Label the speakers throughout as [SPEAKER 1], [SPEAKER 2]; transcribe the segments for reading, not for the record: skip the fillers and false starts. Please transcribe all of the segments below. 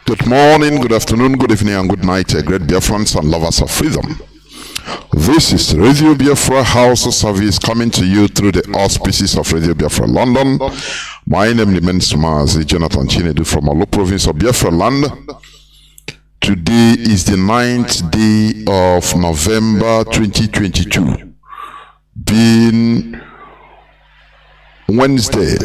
[SPEAKER 1] Good morning, good afternoon, good evening, and good night, great Biafrans and lovers of freedom. This is Radio Biafra HAUSA-SERVICE coming to you through the auspices of Radio Biafra London. My name remains Mazi Chika from Olo province of Biafra land. Today is the 9th day of November 2022, being Wednesday.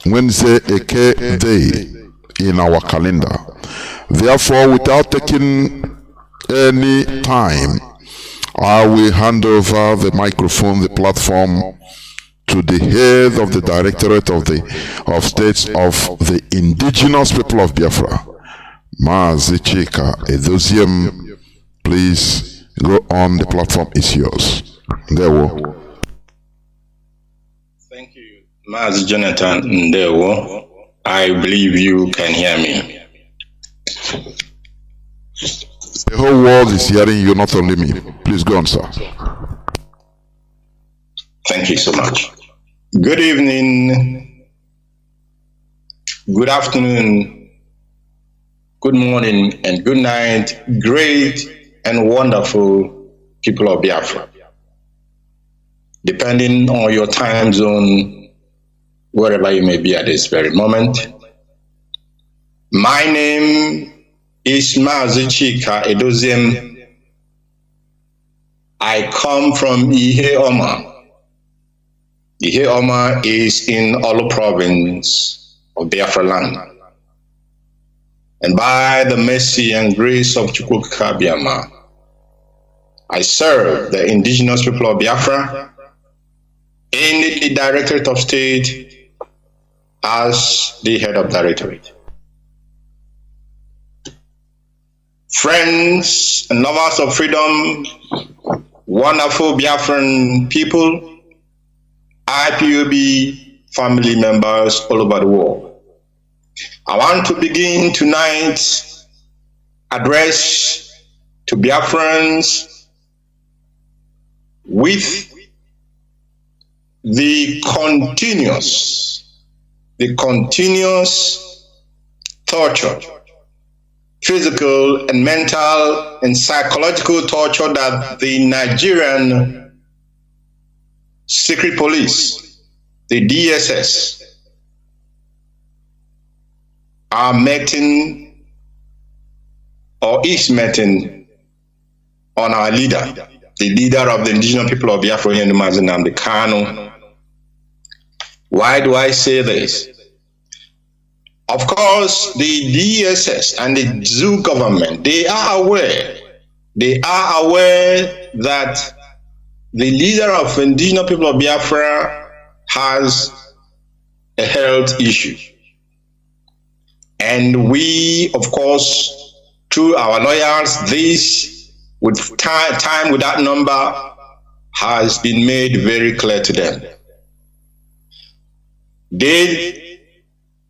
[SPEAKER 1] Wednesday, Eke day in our calendar. Therefore, without taking any time, I will hand over the microphone, the platform, to the head of the Directorate of States of the Indigenous People of Biafra, Mazi Chika Edoziem. Please go on. The platform is yours. Ndewo.
[SPEAKER 2] Thank you, Mazi Jonathan Ndewo. I believe you can hear me.
[SPEAKER 1] The whole world is hearing you, not only me. Please go on, sir.
[SPEAKER 2] Thank you so much. Good evening, good afternoon, good morning, and good night, great and wonderful people of Biafra. Depending on your time zone, wherever you may be at this very moment. My name is Mazi Chika Edoziem. I come from Ihe Oma. Ihe Oma is in Olo province of Biafra land. And by the mercy and grace of Chukwuka Biama, I serve the indigenous people of Biafra in the Directorate of State as the head of Directorate. Friends and lovers of freedom, wonderful Biafran people, IPOB family members all over the world. I want to begin tonight's address to Biafrans with the continuous torture, physical and mental and psychological torture that the Nigerian secret police, the DSS, are meting or is meting on our leader, the leader of the indigenous people of Biafra, Nnamdi Kanu. Why do I say this? Of course, the DSS and the zoo government, they are aware that the leader of indigenous people of Biafra has a health issue. And we, of course, through our lawyers, this with time with that number has been made very clear to them. They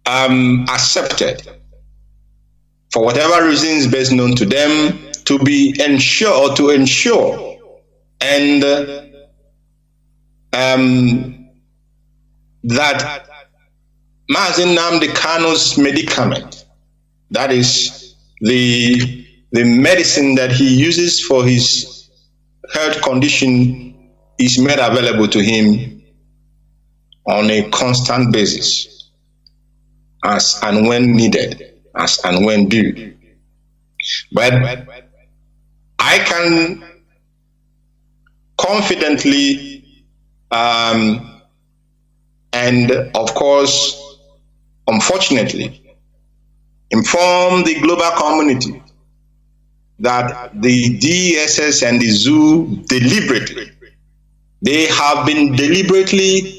[SPEAKER 2] accepted, for whatever reasons best known to them, to ensure and that Mazi Nnamdi Kanu's medicament, that is the medicine that he uses for his health condition, is made available to him on a constant basis, as and when needed, as and when due. But I can confidently and of course unfortunately inform the global community that the DSS and the zoo they have been deliberately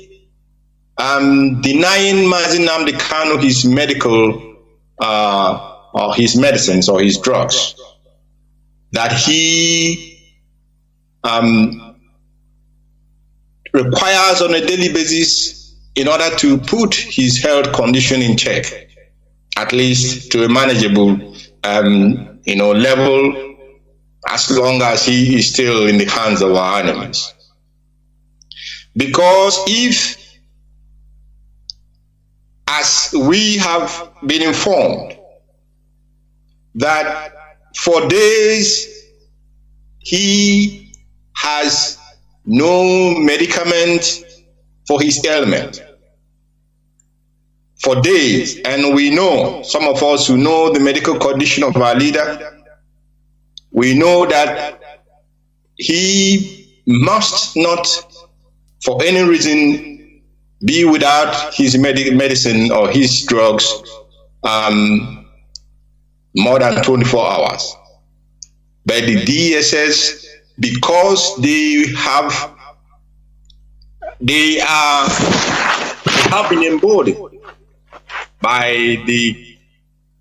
[SPEAKER 2] denying Mazi Nnamdi Kanu his medical or his medicines or his drugs that he requires on a daily basis in order to put his health condition in check, at least to a manageable level, as long as he is still in the hands of our enemies. Because if, as we have been informed that for days he has no medicament for his ailment. For days, and we know, some of us who know the medical condition of our leader, we know that he must not, for any reason, be without his medicine or his drugs more than 24 hours. But the DSS, because they have been embodied by the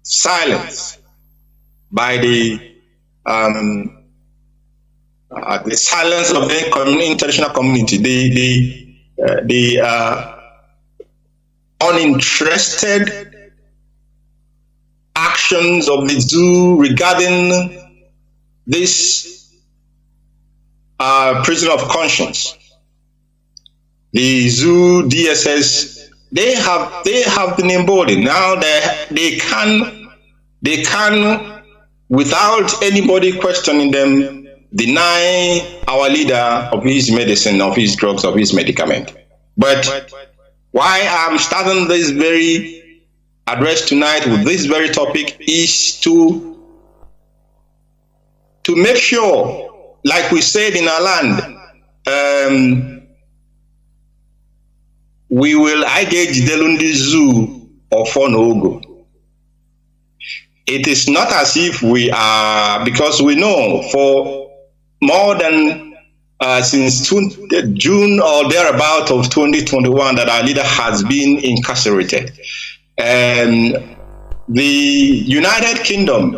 [SPEAKER 2] silence, by the silence of the international community, the uninterested actions of the zoo regarding this prisoner of conscience. The zoo DSS, they have been embodied. Now they can, without anybody questioning them, deny our leader of his medicine, of his drugs, of his medicament. But why I'm starting this very address tonight with this very topic is to make sure, like we said in our land, we will engage Delundi Zoo or Fonogo. It is not as if we are, because we know for more than since June or thereabout of 2021 that our leader has been incarcerated. And the United Kingdom,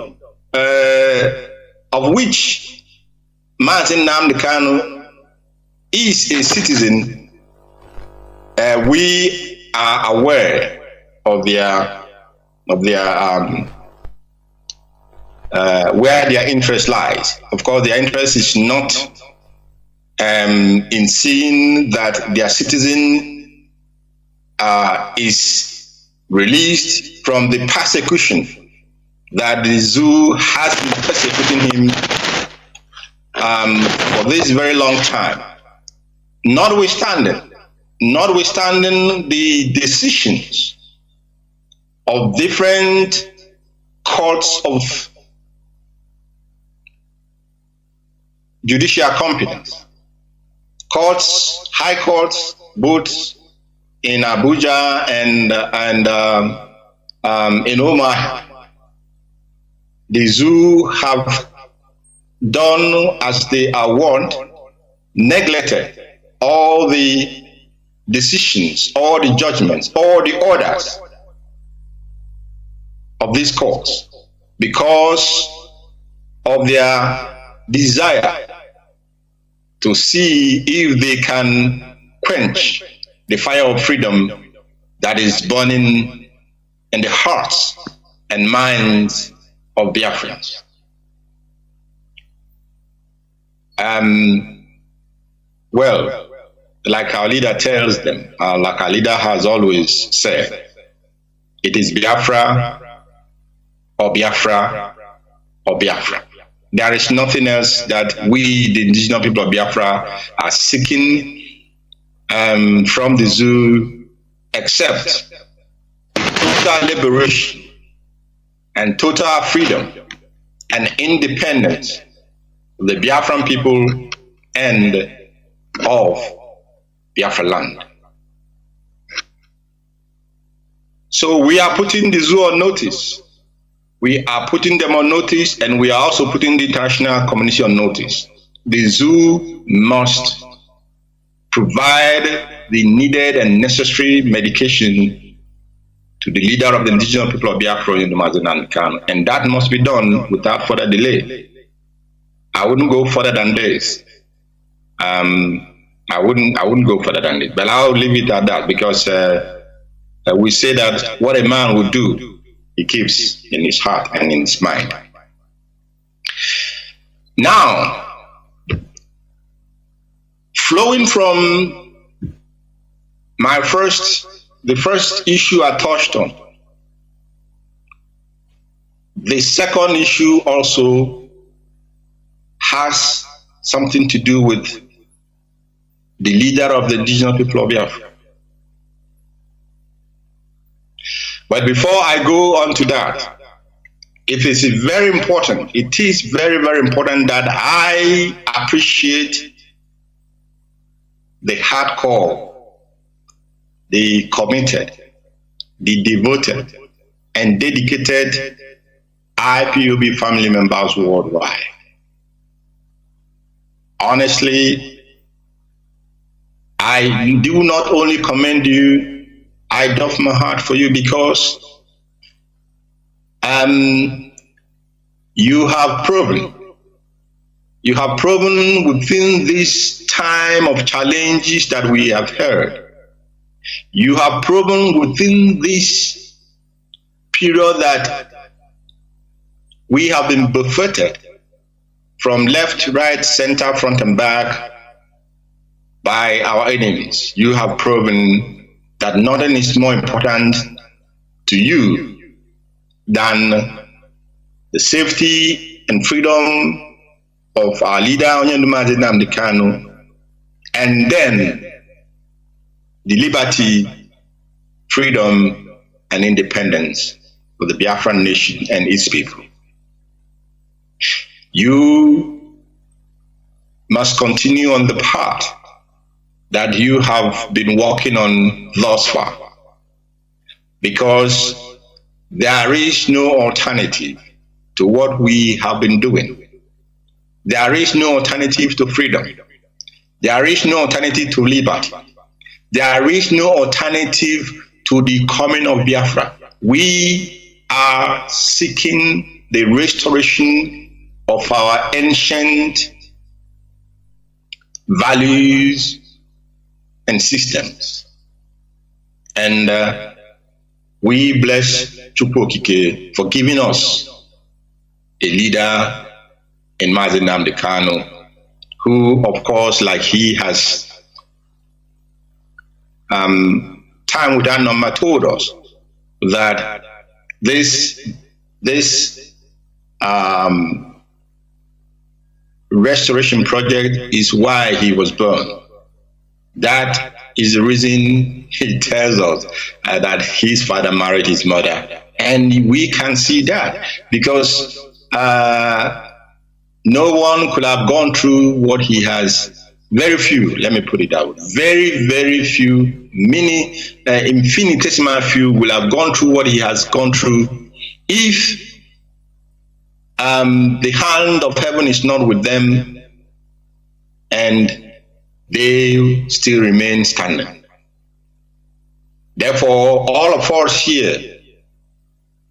[SPEAKER 2] of which Mazi Kanu is a citizen, we are aware of their where their interest lies. Of course, their interest is not in seeing that their citizen is released from the persecution that the zoo has been persecuting him for this very long time. Notwithstanding the decisions of different courts of judicial competence, courts, high courts, both in Abuja and in Omaha, the zoo have done as they are wont, neglected all the decisions, all the judgments, all the orders of these courts because of their desire to see if they can quench the fire of freedom that is burning in the hearts and minds of Biafrans. Well, like our leader tells them, like our leader has always said, it is Biafra or Biafra or Biafra. There is nothing else that we, the indigenous people of Biafra, are seeking from the zoo except total liberation and total freedom and independence of the Biafran people and of Biafra land. So we are putting the zoo on notice. We are putting them on notice, and we are also putting the international community on notice. The zoo must provide the needed and necessary medication to the leader of the indigenous people of Biafra in the Mazi Kanu, and that must be done without further delay. I wouldn't go further than this. I wouldn't go further than this, but I'll leave it at that because we say that what a man would do, he keeps in his heart and in his mind. Now, flowing from the first issue I touched on, The second issue also has something to do with the leader of the indigenous people of Biafra. But before I go on to that, it is very important, it is very, very important that I appreciate the hardcore, the committed, the devoted, and dedicated IPOB family members worldwide. Honestly, I do not only commend you, I doff my heart for you because you have proven within this time of challenges that we have heard, you have proven within this period that we have been buffeted from left, right, center, front and back by our enemies. You have proven that nothing is more important to you than the safety and freedom of our leader, Nnamdi Kanu, and then the liberty, freedom, and independence of the Biafran nation and its people. You must continue on the path that you have been walking on thus far, because there is no alternative to what we have been doing. There is no alternative to freedom. There is no alternative to liberty. There is no alternative to the coming of Biafra. We are seeking the restoration of our ancient values and systems. And we bless Chukwu Okike for giving us a leader in Mazi Kanu, who, of course, like he has time without number told us that this restoration project is why he was born. That is the reason he tells us that his father married his mother. And we can see that because no one could have gone through what he has. Very few, let me put it out, very, very few, infinitesimal few will have gone through what he has gone through if the hand of heaven is not with them and they still remain standing. Therefore, all of us here,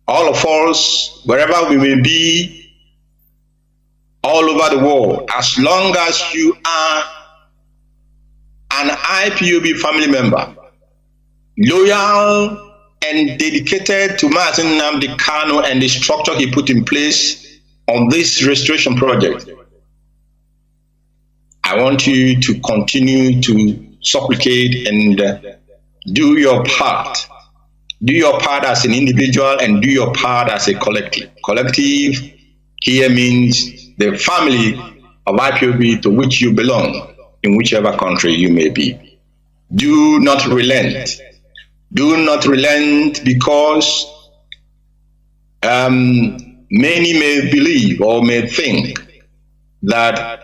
[SPEAKER 2] all of us, wherever we may be, all over the world, as long as you are an IPOB family member, loyal and dedicated to Mazi Nnamdi Kanu and the structure he put in place on this restoration project, I want you to continue to supplicate and do your part. Do your part as an individual and do your part as a collective. Collective here means the family of IPOB to which you belong, in whichever country you may be. Do not relent. Do not relent because many may believe or may think that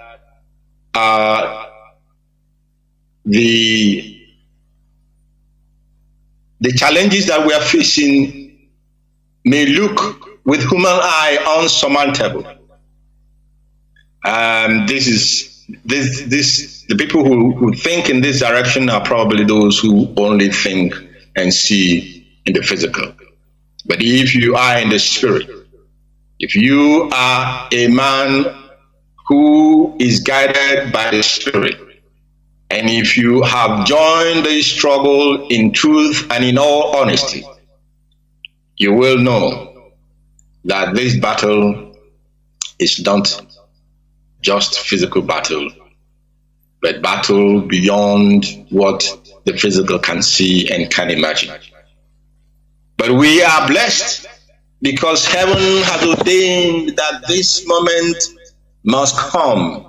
[SPEAKER 2] the challenges that we are facing may look with human eye unsurmountable. The people who think in this direction are probably those who only think and see in the physical. But if you are in the spirit, if you are a man who is guided by the spirit, and if you have joined the struggle in truth and in all honesty, you will know that this battle is not just physical battle, but battle beyond what the physical can see and can imagine. But we are blessed because heaven has ordained that this moment must come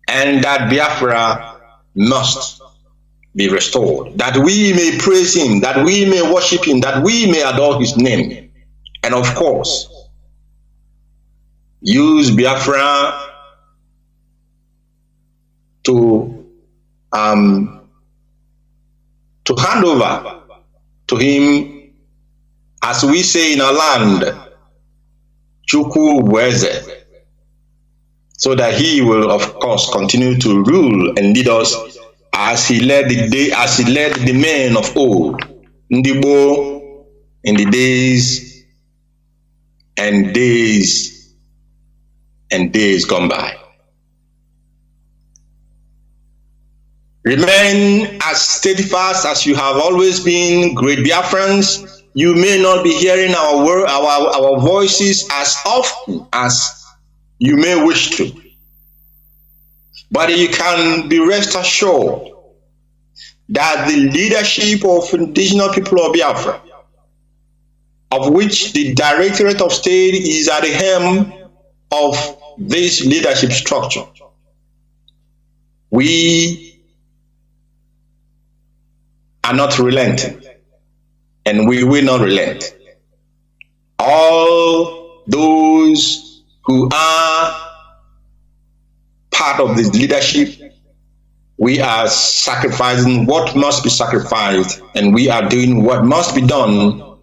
[SPEAKER 2] and that Biafra must be restored, that we may praise him, that we may worship him, that we may adore his name, and of course, use Biafra to hand over to him, as we say in our land, Chukwu Bweze, so that he will, of course, continue to rule and lead us as he led the men of old, Ndibo, in the days gone by. Remain as steadfast as you have always been, great Biafrans. You may not be hearing our voices as often as you may wish to, but you can be rest assured that the leadership of indigenous people of Biafra, of which the Directorate of State is at the helm of this leadership structure, we are not relenting, and we will not relent. All those who are part of this leadership, we are sacrificing what must be sacrificed, and we are doing what must be done,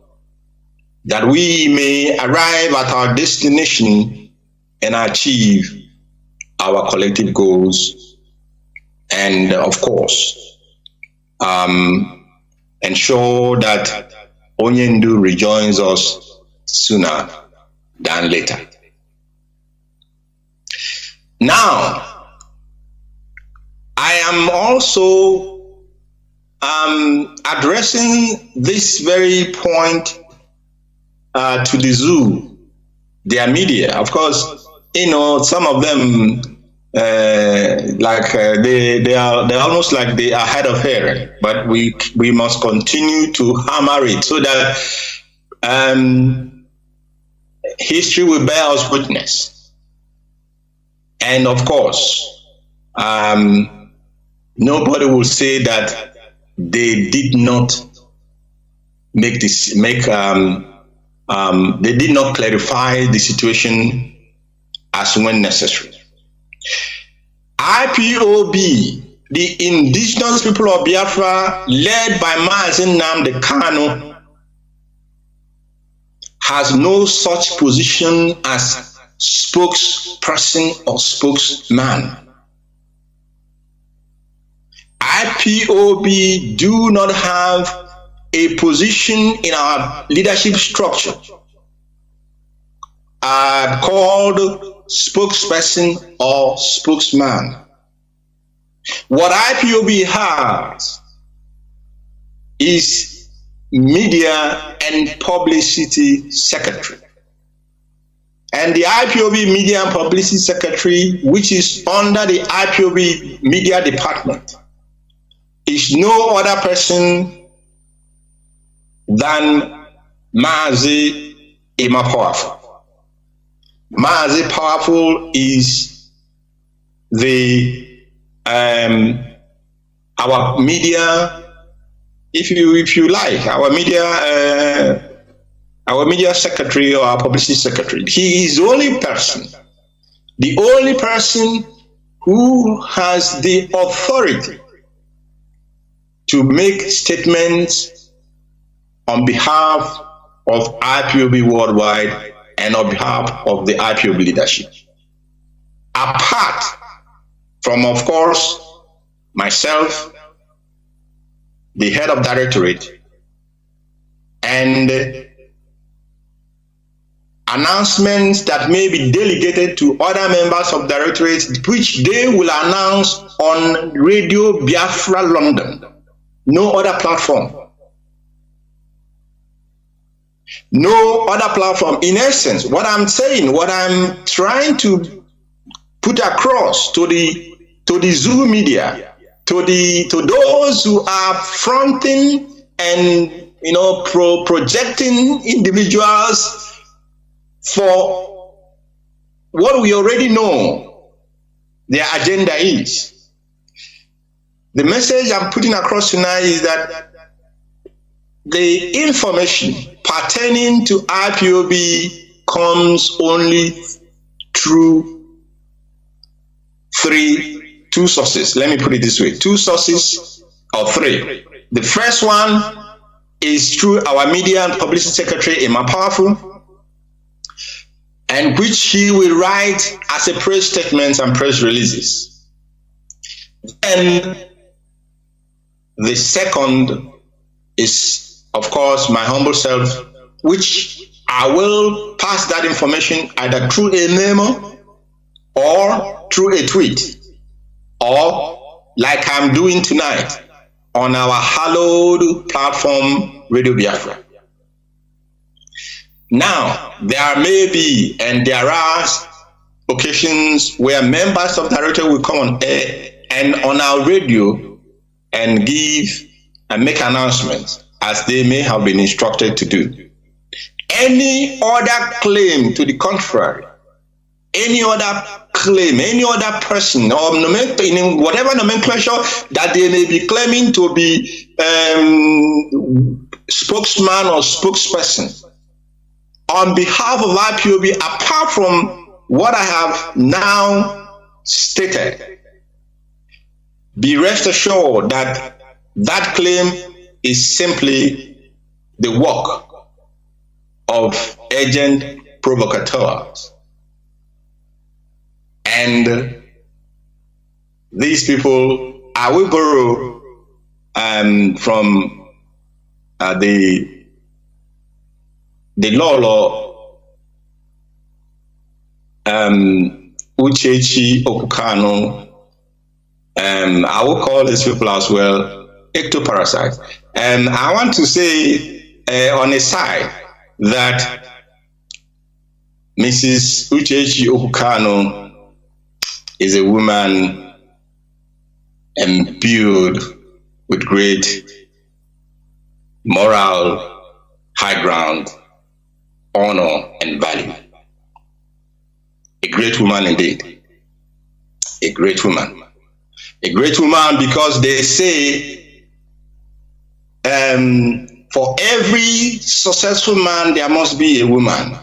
[SPEAKER 2] that we may arrive at our destination and achieve our collective goals, and of course, ensure that Onyendu rejoins us sooner than later. Now, I am also addressing this very point to the zoo, their media. Of course, you know, some of them they're almost like they are hard of hearing, but we must continue to hammer it so that history will bear us witness. And of course, nobody will say that they did not they did not clarify the situation as when necessary. IPOB, the indigenous people of Biafra, led by Mazi Nnamdi Kanu, has no such position as spokesperson or spokesman. IPOB do not have a position in our leadership structure called spokesperson or spokesman. What IPOB has is media and publicity secretary. And the IPOB media and publicity secretary, which is under the IPOB media department, is no other person than Mazi Powerful. Mazi Powerful is the our media, if you like, our media secretary or our publicity secretary. He is the only person who has the authority to make statements on behalf of IPOB worldwide and on behalf of the IPOB leadership. Apart from, of course, myself, the head of directorate, and announcements that may be delegated to other members of directorate, which they will announce on Radio Biafra London. No other platform. No other platform. In essence, what I'm saying, what I'm trying to put across to the Zoo media, to those who are fronting and projecting individuals for what we already know their agenda is. The message I'm putting across tonight is that the information pertaining to IPOB comes only through two sources. Let me put it this way, two sources or three. The first one is through our media and publicity secretary, Emma Powerful, and which he will write as a press statements and press releases. Then the second is, of course, my humble self, which I will pass that information either through a memo or through a tweet, or like I'm doing tonight on our hallowed platform, Radio Biafra. Now, there may be and there are occasions where members of the director will come on air and on our radio and give and make announcements as they may have been instructed to do. Any other claim to the contrary, any other claim, any other person or in whatever nomenclature that they may be claiming to be spokesman or spokesperson on behalf of IPOB, apart from what I have now stated, be rest assured that that claim is simply the work of agent provocateurs. And these people, I will borrow from the Lolo Uchechi Okukano. I will call these people as well ectoparasites. And I want to say on a side that Mrs. Uchechi Okukano is a woman imbued with great moral high ground, honor, and value. A great woman indeed. A great woman. A great woman because they say for every successful man, there must be a woman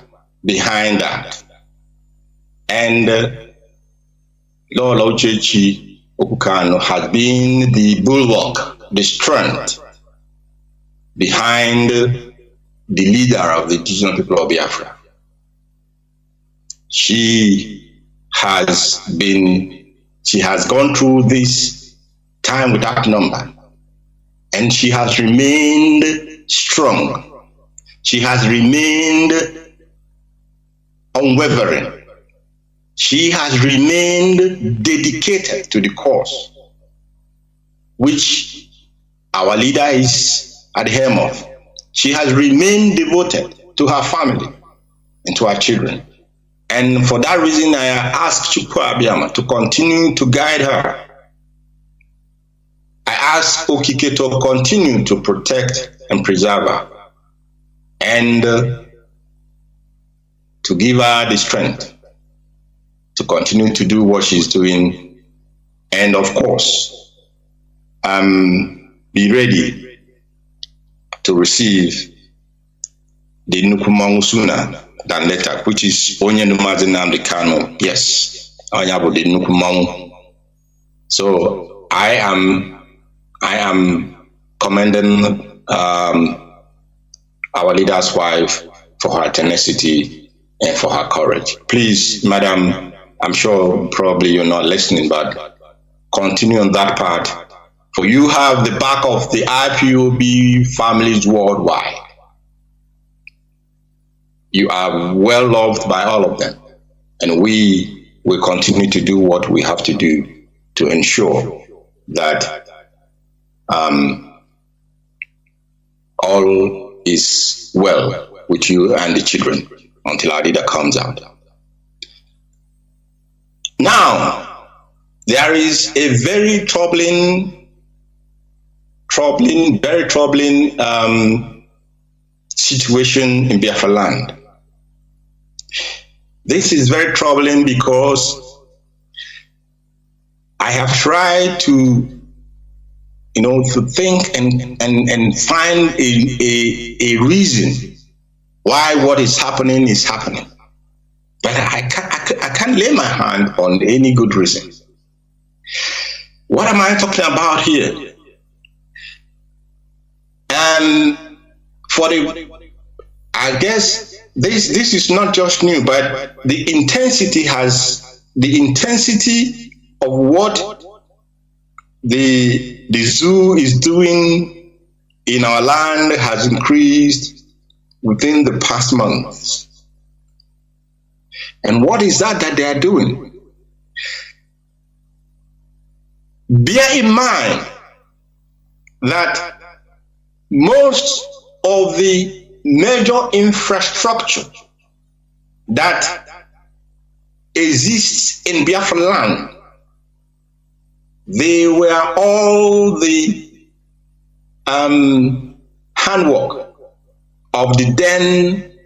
[SPEAKER 2] behind that. And Lola Uchechi Okukano has been the bulwark, the strength behind the leader of the indigenous people of Biafra. She has gone through this time without number, and she has remained strong. She has remained unwavering. She has remained dedicated to the cause which our leader is at the helm of. She has remained devoted to her family and to her children. And for that reason, I ask Chukwu Abiyama to continue to guide her. I ask Okike to continue to protect and preserve her, and to give her the strength to continue to do what she's doing. And of course, be ready to receive the Nukumangu sooner than later, which is onye Mazi Kanu. Yes, Onyabu the Nukumangu. So I am commending our leader's wife for her tenacity and for her courage. Please, madam, I'm sure probably you're not listening, but continue on that part. For you have the back of the IPOB families worldwide. You are well loved by all of them, and we will continue to do what we have to do to ensure that all is well with you and the children until our leader comes out. Now, there is a very very troubling situation in Biafra land. This is very troubling because I have tried to, to think and find a reason why what is happening, but I can't lay my hand on any good reason. What am I talking about here? And I guess this is not just new, but the intensity of what the zoo is doing in our land has increased within the past months. And what is that they are doing? Bear in mind that most of the major infrastructure that exists in Biafra land, they were all the handwork of the then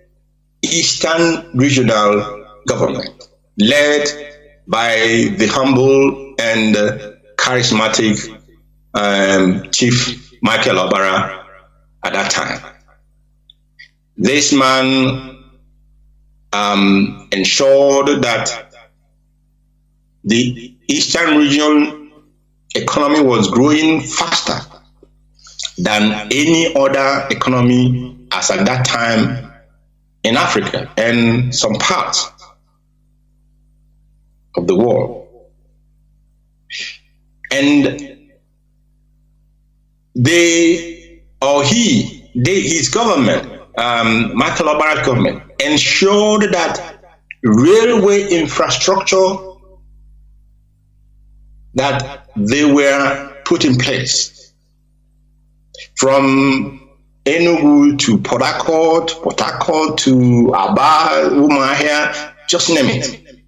[SPEAKER 2] Eastern Regional Government, led by the humble and charismatic Chief Michael Obara at that time. This man ensured that the Eastern region economy was growing faster than any other economy as at that time in Africa and some parts of the world. And his government, Michael Obara's government, ensured that railway infrastructure that they were put in place from Enugu to Port Harcourt to Aba, Umuahia, just name it.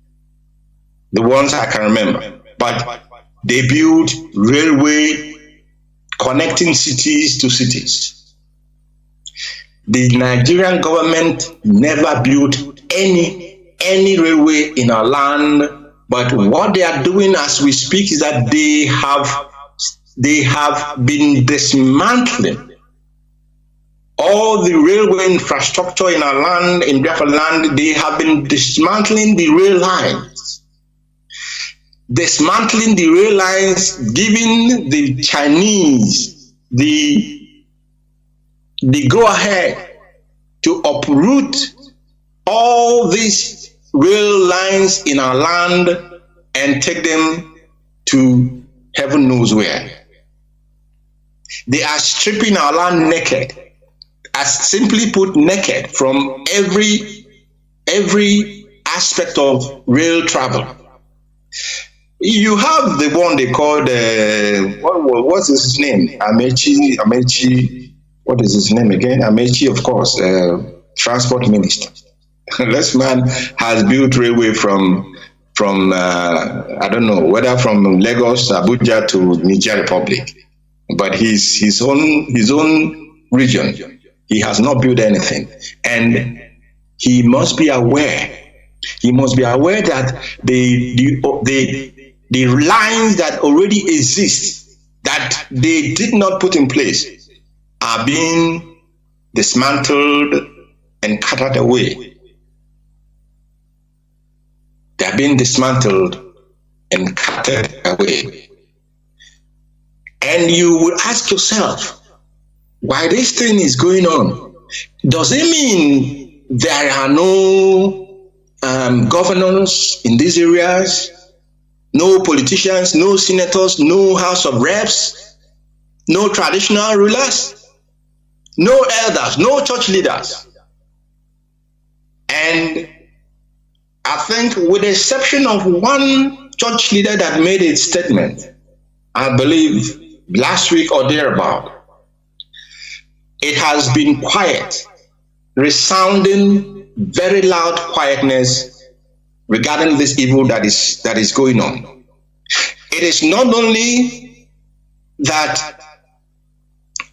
[SPEAKER 2] The ones I can remember. But they built railway connecting cities to cities. The Nigerian government never built any railway in our land, but what they are doing as we speak is that they have been dismantling all the railway infrastructure in our land, in Biafra land. They have been dismantling the rail lines. Dismantling the rail lines, giving the Chinese the go-ahead to uproot all these rail lines in our land and take them to heaven knows where. They are stripping our land naked, as simply put, naked from every aspect of rail travel. You have the one they called what's his name? Amechi. What is his name again? Amechi, of course, transport minister. This man has built railway from I don't know whether from Lagos, Abuja to Niger Republic, but his own region, he has not built anything, and he must be aware. He must be aware that the lines that already exist, that they did not put in place, are being dismantled and carted away. They are being dismantled and carted away. And you will ask yourself, why this thing is going on? Does it mean there are no governors in these areas? No politicians, no senators, no House of Reps, no traditional rulers, no elders, no church leaders. And I think with the exception of one church leader that made a statement, I believe last week or thereabout, it has been quiet, resounding very loud quietness regarding this evil that is going on. It is not only that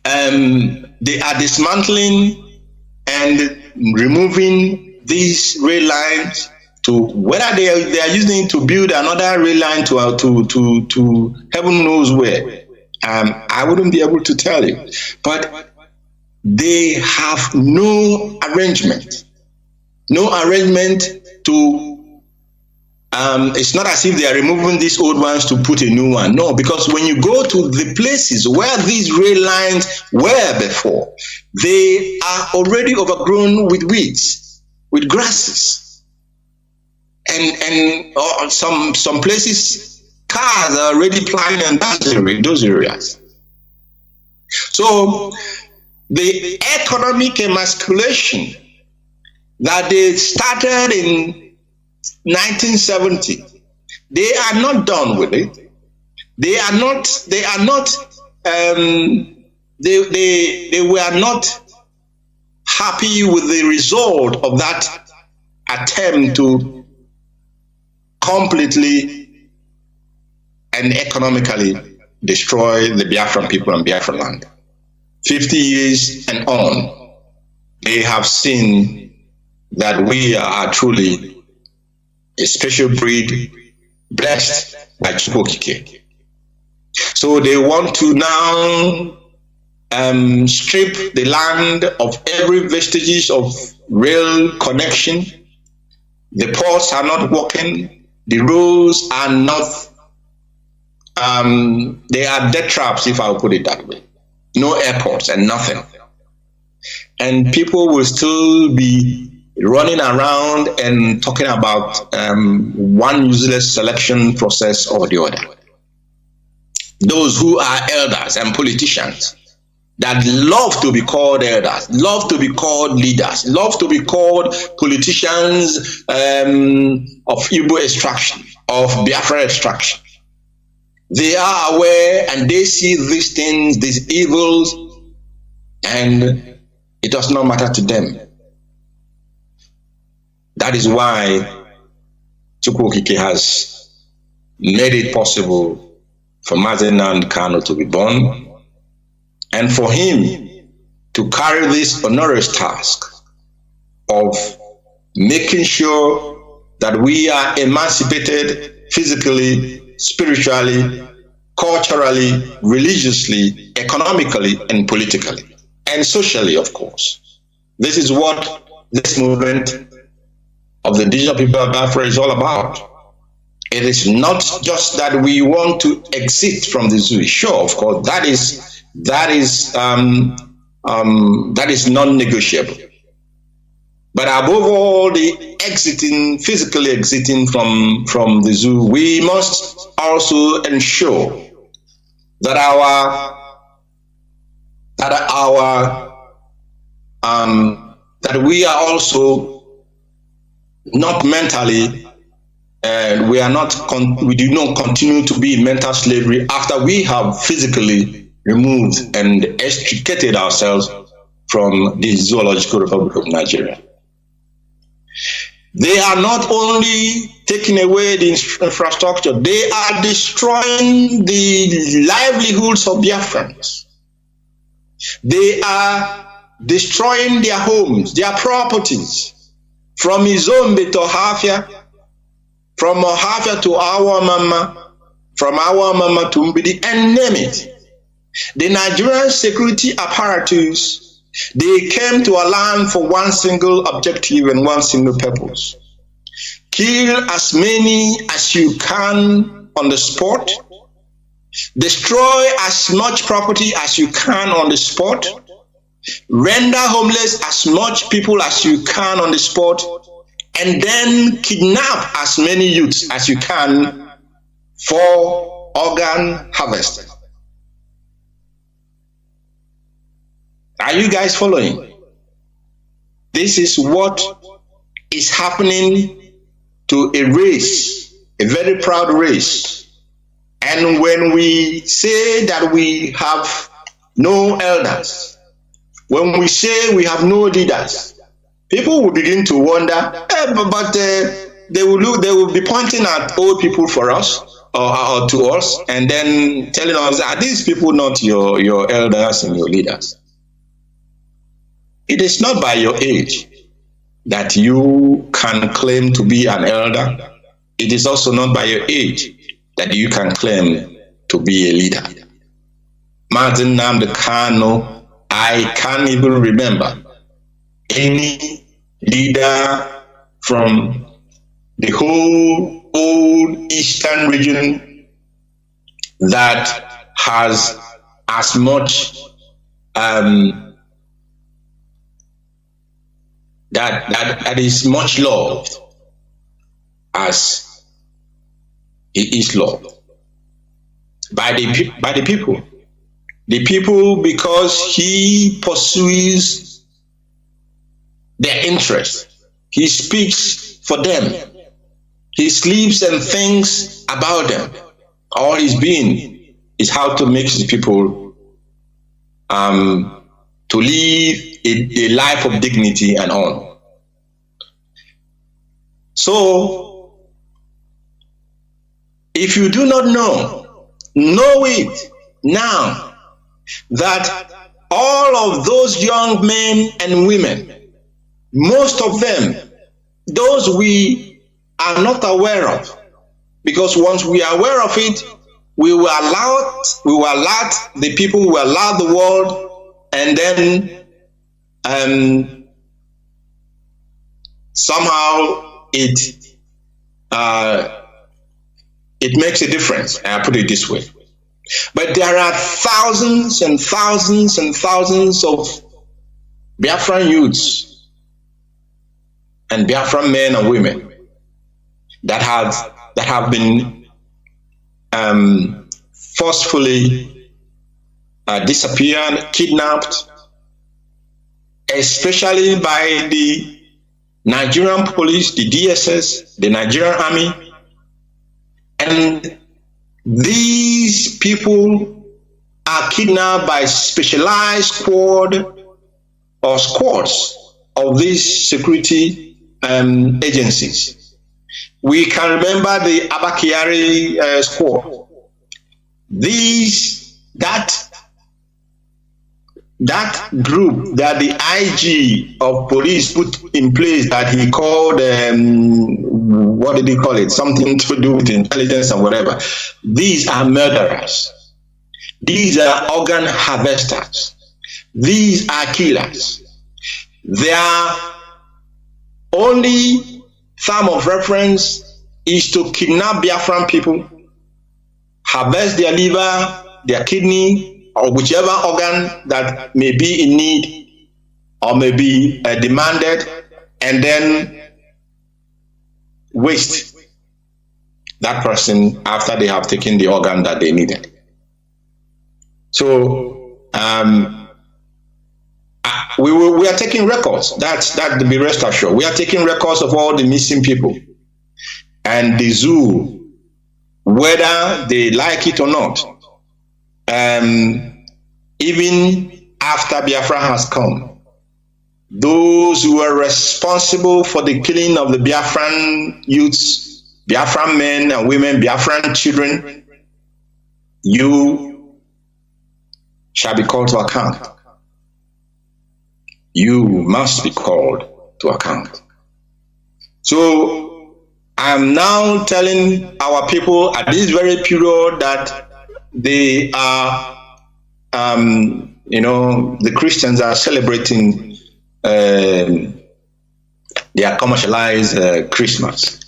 [SPEAKER 2] they are dismantling and removing these rail lines to whether they are using it to build another rail line to heaven knows where. I wouldn't be able to tell you, but they have no arrangement to. It's not as if they are removing these old ones to put a new one. No, because when you go to the places where these rail lines were before, they are already overgrown with weeds, with grasses, and some places cars are already plying in those areas. So the economic emasculation that they started in 1970, they are not done with it. They were not happy with the result of that attempt to completely and economically destroy the Biafran people and Biafran land. 50 years and on, they have seen that we are truly a special breed blessed by Chukwu. So they want to now strip the land of every vestiges of rail connection. The ports are not working. The roads are not, they are death traps, if I'll put it that way. No airports and nothing. And people will still be running around and talking about one useless selection process or the other. Those who are elders and politicians that love to be called elders, love to be called leaders, love to be called politicians of Igbo extraction, of Biafra extraction. They are aware and they see these things, these evils, and it does not matter to them. That is why Chukwu has made it possible for Mazi Kanu to be born, and for him to carry this onerous task of making sure that we are emancipated physically, spiritually, culturally, religiously, economically, and politically, and socially, of course. This is what this movement of the indigenous people of Biafra is all about. It is not just that we want to exit from the zoo. Sure, of course, that is non-negotiable. But above all, the physically exiting from the zoo, we must also ensure that that we are also not mentally, we do not continue to be in mental slavery after we have physically removed and extricated ourselves from the Zoological Republic of Nigeria. They are not only taking away the infrastructure, they are destroying the livelihoods of Biafrans. They are destroying their homes, their properties, from Izombe to Ohafia, from Ohafia to our Mama, from our Mama to Mbidi, and name it. The Nigerian security apparatus, they came to a land for one single objective and one single purpose. Kill as many as you can on the spot, destroy as much property as you can on the spot, render homeless as much people as you can on the spot, and then kidnap as many youths as you can for organ harvesting. Are you guys following? This is what is happening to a race, a very proud race. And when we say that we have no elders, when we say we have no leaders, people will begin to wonder, they will be pointing at old people for us or to us, and then telling us, are these people not your elders and your leaders? It is not by your age. that you can claim to be an elder. It is also not by your age that you can claim to be a leader. Mazi Nnamdi Kanu, I can't even remember any leader from the whole old eastern region that has as much that is much loved as he is loved by the people. The people, because he pursues their interests. He speaks for them. He sleeps and thinks about them. All his being is how to make his people to live a life of dignity and honor. So, if you do not know it now, that all of those young men and women, most of them, those we are not aware of, because once we are aware of it, we will allow the people, we will allow the world, and then somehow it makes a difference. I put it this way. But there are thousands and thousands and thousands of Biafran youths and Biafran men and women that have been forcefully disappeared, kidnapped, especially by the Nigerian police, the DSS, the Nigerian army. And these people are kidnapped by specialized squad or squads of these security agencies. We can remember the Abakiari squad. That group that the IG of police put in place, that he called, what did he call it? Something to do with intelligence and whatever. These are murderers. These are organ harvesters. These are killers. Their only term of reference is to kidnap Biafran people, harvest their liver, their kidney, or whichever organ that may be in need or may be demanded, and then waste that person after they have taken the organ that they needed. So we are taking records. That be rest assured. We are taking records of all the missing people, and the zoo, whether they like it or not. Even after Biafra has come, those who were responsible for the killing of the Biafran youths, Biafran men and women, Biafran children, you shall be called to account. You must be called to account. So I'm now telling our people at this very period that they are, the Christians are celebrating their commercialized Christmas.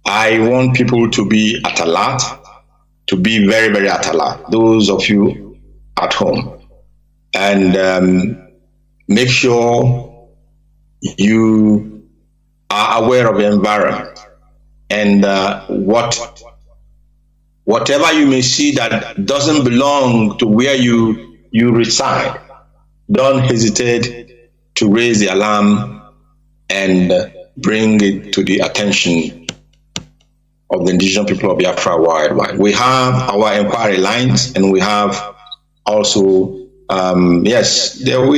[SPEAKER 2] I want people to be at alert, to be very, very at alert, those of you at home, and make sure you are aware of the environment, and whatever you may see that doesn't belong to where you reside, don't hesitate to raise the alarm and bring it to the attention of the indigenous people of Biafra worldwide. We have our inquiry lines, and we have also we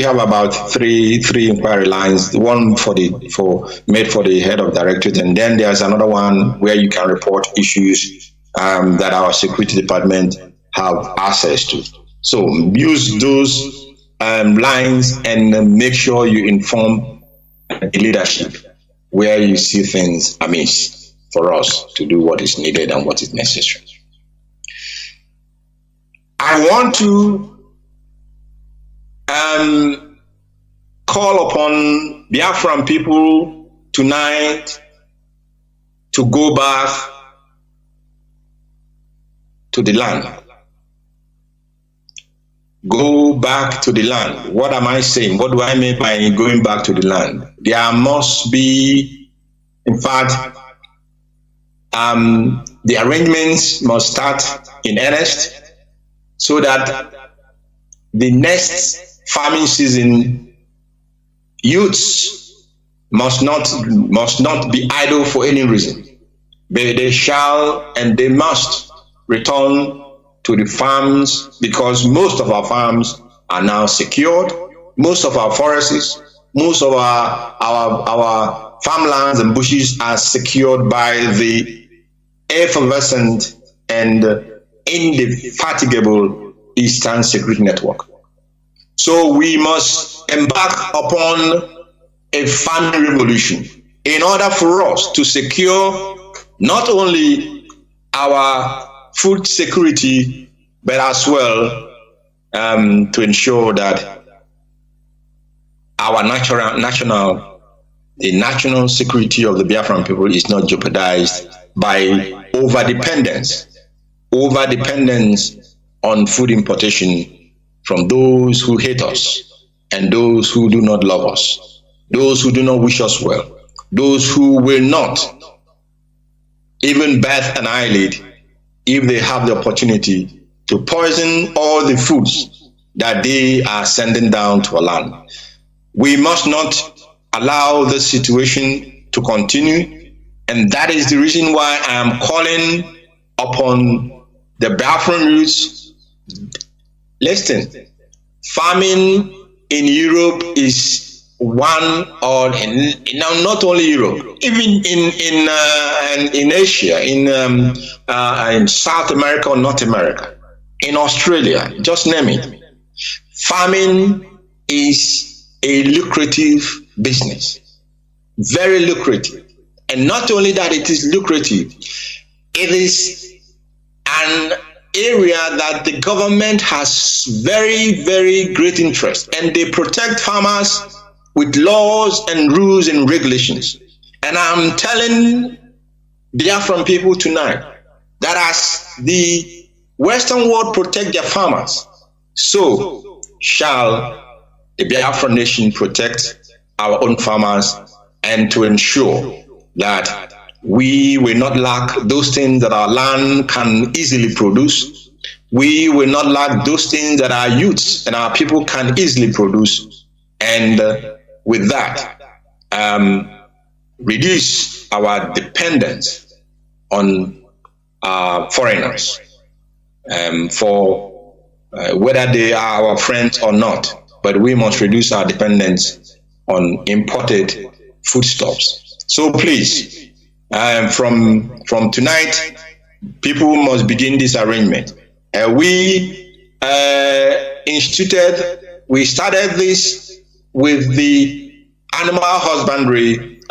[SPEAKER 2] have about three inquiry lines. One made for the head of directorate, and then there's another one where you can report issues that our security department have access to. So use those lines and make sure you inform the leadership where you see things amiss for us to do what is needed and what is necessary. I want to call upon Biafran people tonight to go back to the land. Go back to the land. What am I saying? What do I mean by going back to the land? There must be, in fact, the arrangements must start in earnest so that the next farming season, youths must not be idle for any reason. They shall and they must return to the farms, because most of our farms are now secured. Most of our forests, most of our farmlands and bushes are secured by the effervescent and indefatigable Eastern Security Network. So we must embark upon a farming revolution in order for us to secure not only our food security, but as well to ensure that our the national security of the Biafran people is not jeopardized by over-dependence on food importation from those who hate us and those who do not love us, those who do not wish us well, those who will not even bat an eyelid if they have the opportunity to poison all the foods that they are sending down to our land. We must not allow this situation to continue, and that is the reason why I am calling upon the Biafran youths. Listen, farming in Europe is one, or not only Europe, even in Asia, in South America or North America, in Australia, just name it. Farming is a lucrative business, very lucrative. And not only that it is lucrative, it is an area that the government has very, very great interest, and they protect farmers with laws and rules and regulations. And I'm telling Biafran people tonight that as the Western world protect their farmers, so shall the Biafran nation protect our own farmers, and to ensure that we will not lack those things that our land can easily produce. We will not lack those things that our youths and our people can easily produce. And with that, reduce our dependence on foreigners for whether they are our friends or not. But we must reduce our dependence on imported foodstuffs. So please, from tonight, people must begin this arrangement. We started this with the animal husbandry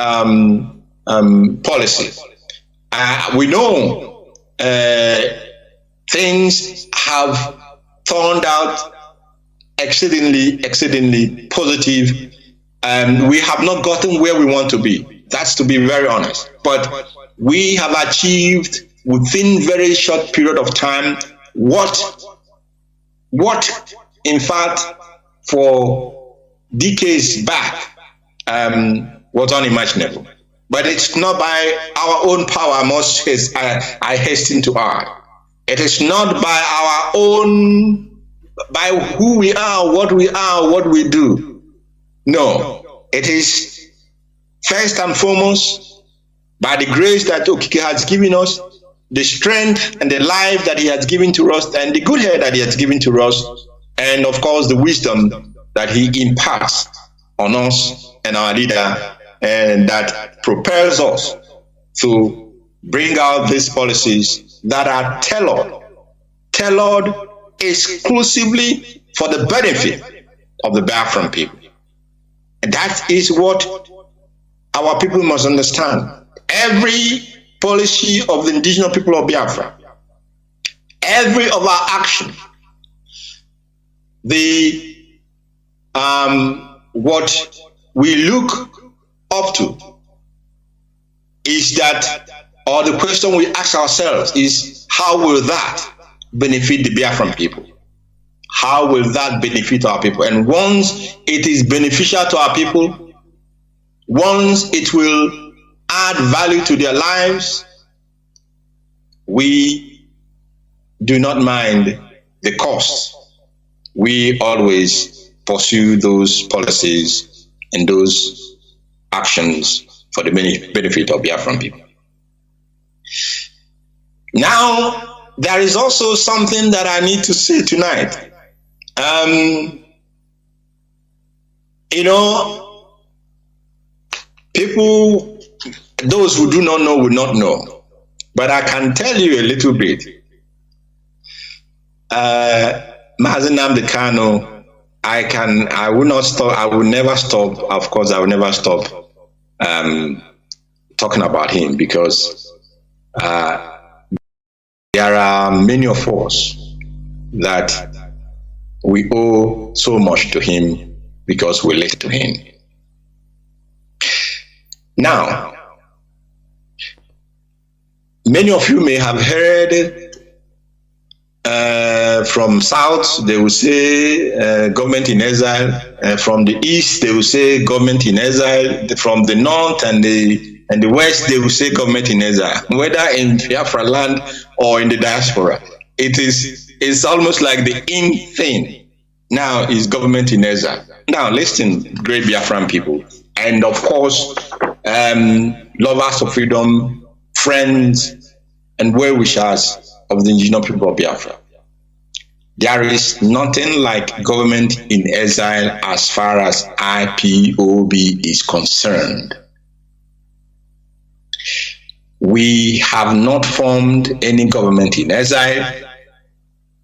[SPEAKER 2] policy. We know things have turned out exceedingly positive. We have not gotten where we want to be. That's to be very honest. But we have achieved within very short period of time what in fact for decades back was unimaginable. But it's not by our own power, I hasten to add. It is not by our own, by who we are, what we do. No, it is first and foremost by the grace that Okike has given us, the strength and the life that he has given to us, and the good health that he has given to us, and of course the wisdom that he imparts on us and our leader, and that propels us to bring out these policies that are tailored exclusively for the benefit of the Biafran people. And that is what our people must understand every policy of the indigenous people of Biafra, every of our action, what we look up to is that, or the question we ask ourselves is, how will that benefit the Biafran people? How will that benefit our people? And once it is beneficial to our people, once it will add value to their lives, we do not mind the cost. We always pursue those policies and those actions for the benefit of Biafran people. Now, there is also something that I need to say tonight. You know, people, those who do not know will not know, but I can tell you a little bit. Mazi Nnamdi Kanu, I will not stop, I will never stop, of course I will never stop talking about him, because there are many of us that we owe so much to him because we listen to him. Now, many of you may have heard from South, they will say government in exile. From the East, they will say government in exile. From the North and the West, they will say government in exile. Whether in Biafra land or in the diaspora, it's almost like the in thing now is government in exile. Now listen, great Biafran people, and of course, lovers of freedom, friends, and well-wishers of the indigenous people of Biafra. There is nothing like government in exile as far as IPOB is concerned. We have not formed any government in exile,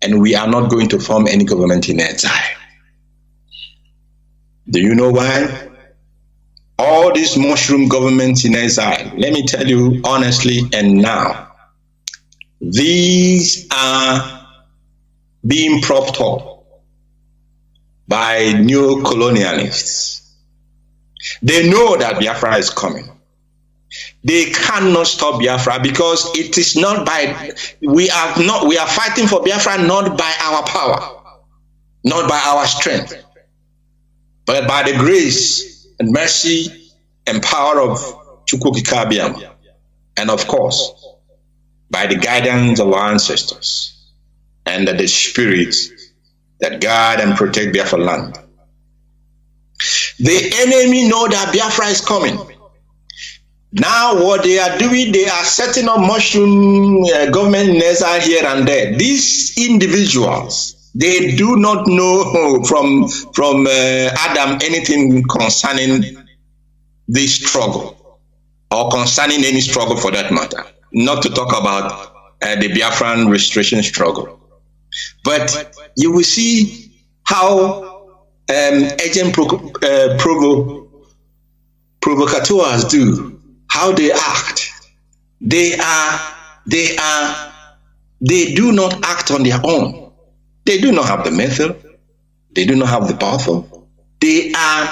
[SPEAKER 2] and we are not going to form any government in exile. Do you know why? All these mushroom governments in exile, let me tell you honestly and now, these are being propped up by neo-colonialists. They know that Biafra is coming. They cannot stop Biafra because it is not by, we are fighting for Biafra not by our power, not by our strength, but by the grace and mercy and power of Chukwu Kikabiam, and of course, by the guidance of our ancestors and the spirits that guard and protect Biafra land. The enemy know that Biafra is coming. Now what they are doing, they are setting up mushroom government in exile here and there. These individuals, they do not know from Adam anything concerning this struggle, or concerning any struggle for that matter. Not to talk about the Biafran restoration struggle. But you will see how agent provocateurs do, how they act. They do not act on their own. They do not have the method. They do not have the power. They are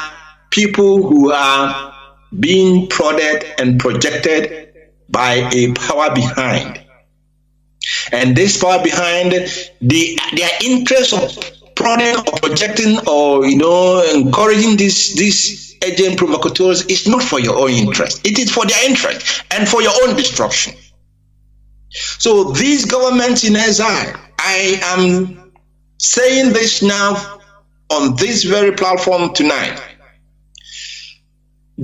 [SPEAKER 2] people who are being prodded and projected by a power behind. And this power behind, their interest of prodding or projecting or encouraging these agent provocateurs is not for your own interest. It is for their interest and for your own destruction. So these governments in exile, I am saying this now on this very platform tonight.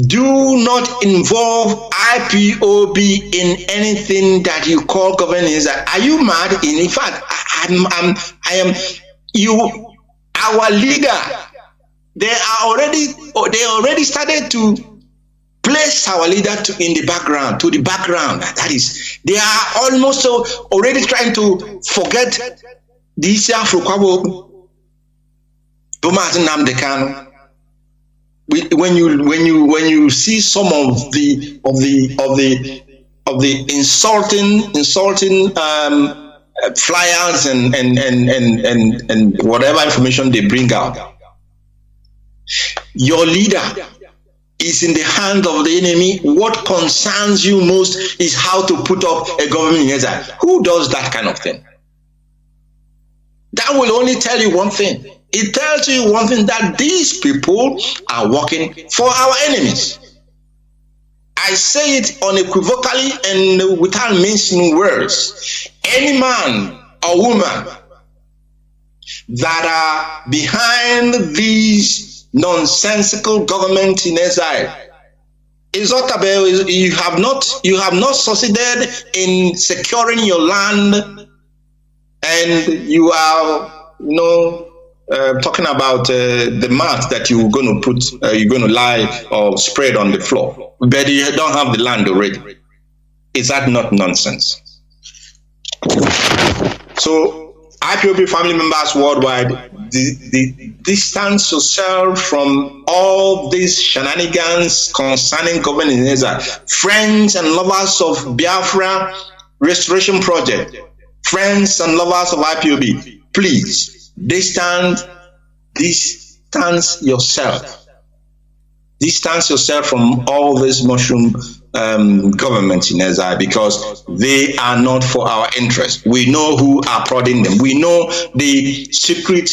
[SPEAKER 2] Do not involve IPOB in anything that you call governance. Are you mad? In fact, I am you. Our leader, they already started to place our leader to the background. That is, they are almost already trying to forget this Afro-Kwabo, Mazi Nnamdi Kanu. when you see some of the insulting flyers and whatever information they bring out, your leader is in the hand of the enemy. What concerns you most is how to put up a government in exile. Who does that kind of thing? That will only tell you one thing. It tells you one thing, that these people are working for our enemies. I say it unequivocally and without mincing words. Any man or woman that are behind these nonsensical government in exile is not about, you have not succeeded in securing your land, and you are talking about the mat that you're going to put, you're going to lie or spread on the floor, but you don't have the land already. Is that not nonsense? So, IPOB family members worldwide, distance yourself from all these shenanigans concerning government in exile. Friends and lovers of Biafra Restoration Project, friends and lovers of IPOB, please distance yourself. Distance yourself from all these mushroom governments in exile, because they are not for our interest. We know who are prodding them. We know the secret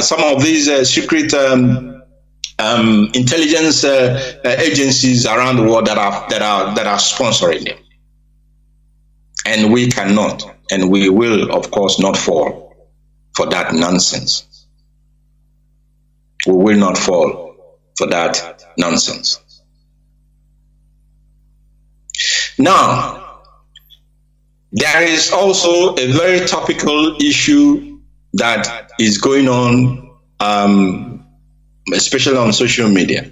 [SPEAKER 2] some of these secret intelligence agencies around the world that are sponsoring them. And we cannot, and we will, of course, not fall for that nonsense. We will not fall for that nonsense. Now, there is also a very topical issue that is going on, especially on social media.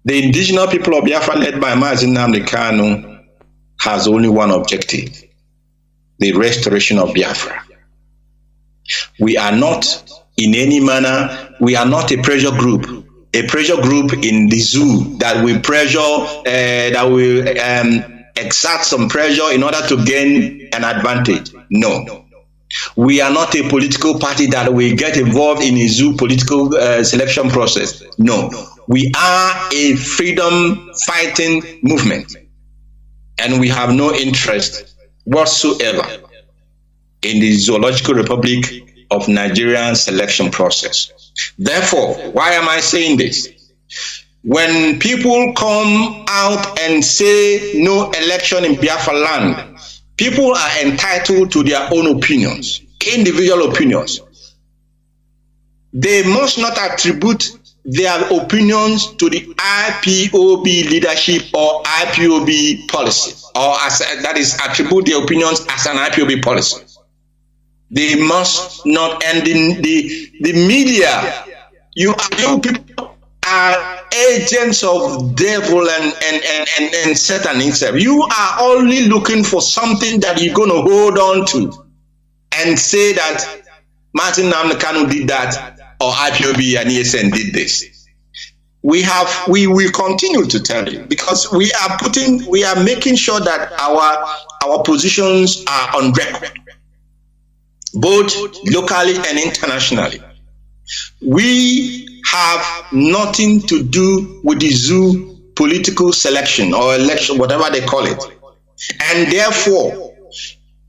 [SPEAKER 2] The indigenous people of Biafra, led by Mazi Kanu, has only one objective: the restoration of Biafra. We are not in any manner, we are not a pressure group in the zoo that will pressure, that will exert some pressure in order to gain an advantage. No. We are not a political party that will get involved in a zoo political selection process. No. We are a freedom fighting movement, and we have no interest whatsoever in the Zoological Republic of Nigerian selection process. Therefore, why am I saying this? When people come out and say no election in Biafra land, people are entitled to their own opinions, individual opinions. They must not attribute their opinions to the IPOB leadership or IPOB policy, or attribute their opinions as an IPOB policy. They must not end in the media. You people are agents of devil and Satan himself. You are only looking for something that you're going to hold on to and say that Nnamdi Kanu did that, or IPOB and ESN did this. We will continue to tell you, because we are making sure that our positions are on record, both locally and internationally. We have nothing to do with the zoo political selection or election, whatever they call it. And therefore,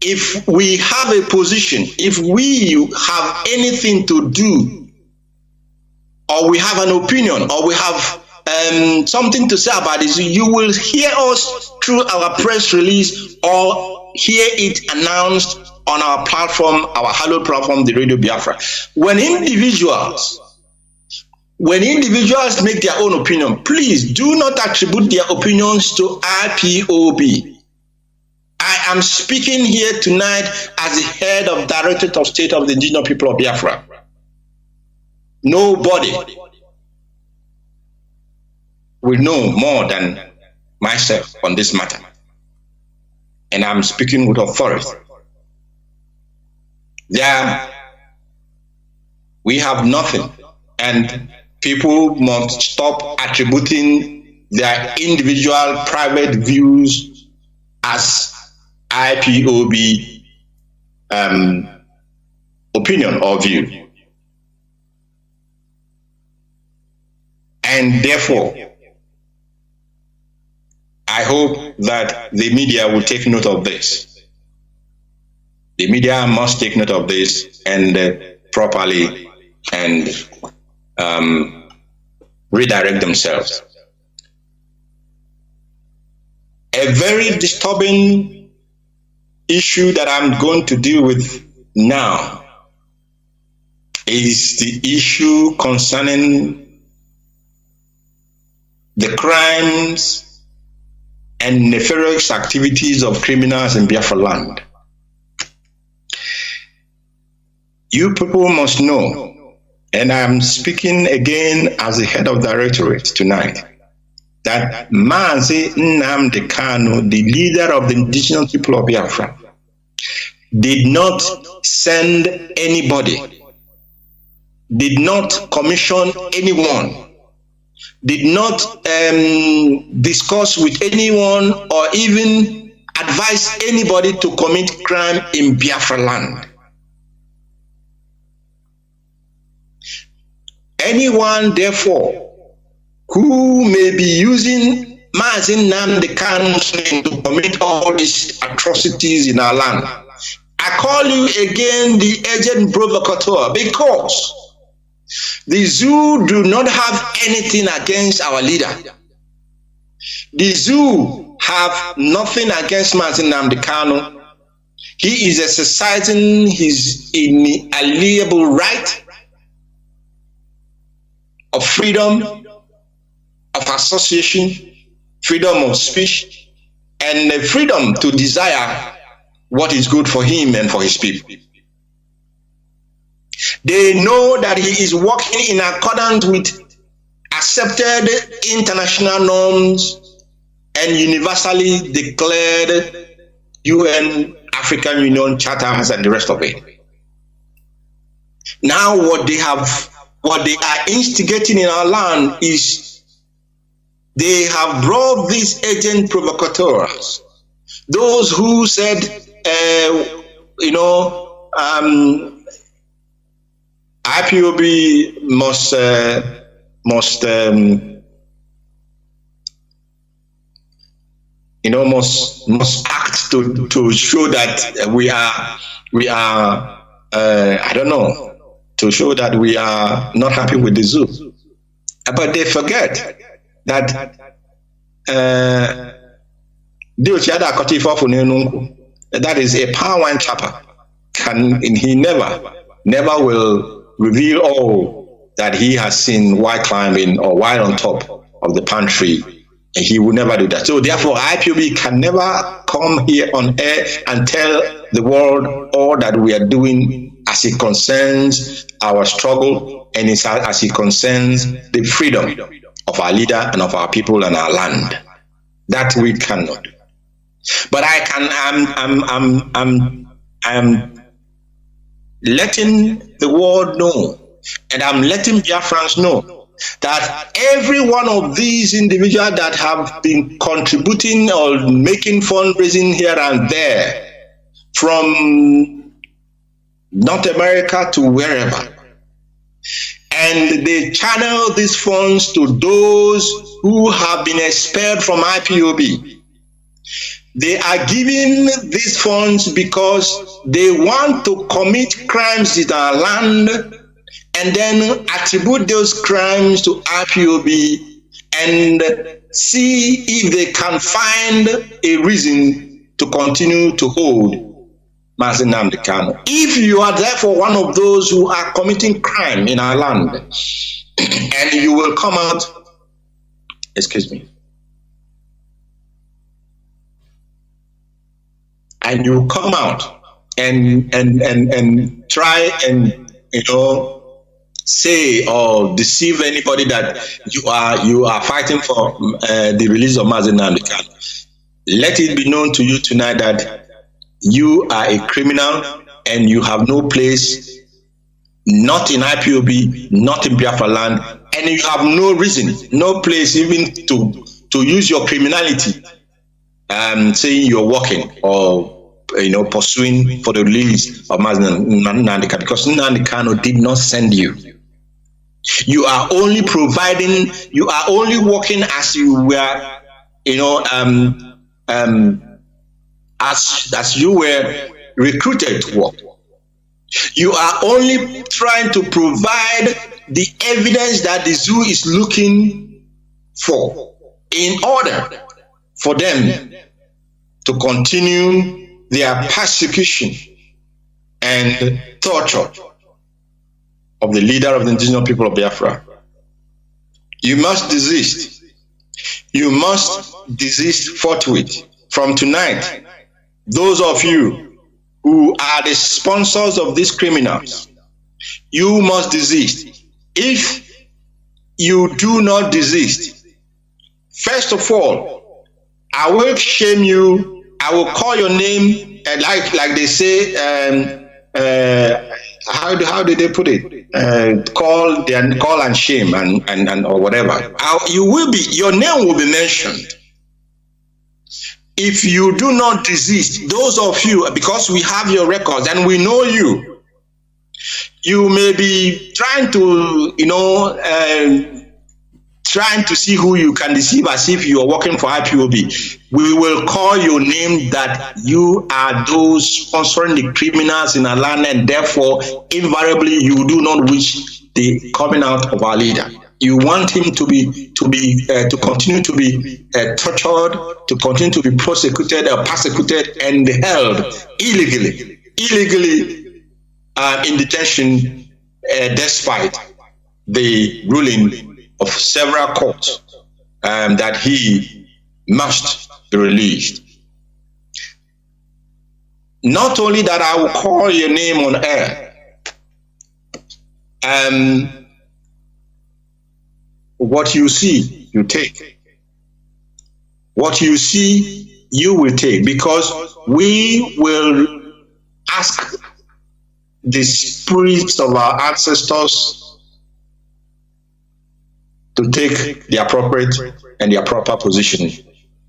[SPEAKER 2] if we have a position, if we have anything to do, or we have an opinion, or we have something to say about this, you will hear us through our press release or hear it announced on our platform, our hallowed platform, the Radio Biafra. When individuals make their own opinion, please do not attribute their opinions to IPOB. I am speaking here tonight as the head of Directorate of State of the Indigenous People of Biafra. Nobody will know more than myself on this matter, and I'm speaking with authority. We We have nothing. And people must stop attributing their individual private views as IPOB opinion or view. And therefore, I hope that the media will take note of this. The media must take note of this and properly and redirect themselves. A very disturbing issue that I'm going to deal with now is the issue concerning the crimes and nefarious activities of criminals in Biafra land. You people must know, and I'm speaking again as the head of directorate tonight, that Mazi Nnamdi Kanu, the leader of the indigenous people of Biafra, did not send anybody, did not commission anyone, did not discuss with anyone or even advise anybody to commit crime in Biafra land. Anyone, therefore, who may be using Mazi Nnamdi Kanu's name to commit all these atrocities in our land, I call you again the agent provocateur, because the zoo do not have anything against our leader. The zoo have nothing against Mazi Nnamdi Kanu. He is exercising his inalienable right of freedom of association, freedom of speech, and the freedom to desire what is good for him and for his people. They know that he is working in accordance with accepted international norms and universally declared UN, African Union charters and the rest of it. Now what they are instigating in our land is they have brought these agent provocateurs, those who said, IPOB must act to show that we are I don't know, to show that we are not happy with the zoo. But they forget that that is a power and chopper. He never will reveal all that he has seen while climbing or while on top of the palm tree. And he will never do that. So therefore, IPOB can never come here on air and tell the world all that we are doing as it concerns our struggle and as it concerns the freedom of our leader and of our people and our land. That we cannot do. But I'm letting the world know, and I'm letting Biafrans know, that every one of these individuals that have been contributing or making fundraising here and there, from North America to wherever, and they channel these funds to those who have been expelled from IPOB. They are giving these funds because they want to commit crimes in our land and then attribute those crimes to IPOB and see if they can find a reason to continue to hold Mazi Nnamdi Kanu. If you are therefore one of those who are committing crime in our land, and you will come out, excuse me, and you come out and try and say or deceive anybody that you are fighting for the release of Mazi Nnamdi Kanu, let it be known to you tonight that you are a criminal and you have no place not in IPOB, not in Biafra land, and you have no reason, no place even to use your criminality, saying you're working or pursuing for the release of Mazi Nnamdi, because Nnamdi Kanu did not send you. You are only providing. You are only working as you were, as you were recruited to work. You are only trying to provide the evidence that the zoo is looking for in order for them to continue their persecution and torture of the leader of the indigenous people of Biafra. You must desist. You must desist forthwith. From tonight, those of you who are the sponsors of these criminals, you must desist. If you do not desist, first of all, I will shame you. I will call your name, like they say. How did they put it? Call and shame and or whatever. Your name will be mentioned. If you do not desist, those of you, because we have your records and we know you, you may be trying to, trying to see who you can deceive as if you are working for IPOB. We will call your name that you are those sponsoring the criminals in our land, and therefore, invariably, you do not wish the coming out of our leader. You want him to continue to be tortured, to continue to be persecuted, and held illegally in detention, despite the ruling of several courts that he must be released. Not only that, I will call your name on air. What you see, you take. What you see, you will take, because we will ask the spirits of our ancestors to take the appropriate and the proper position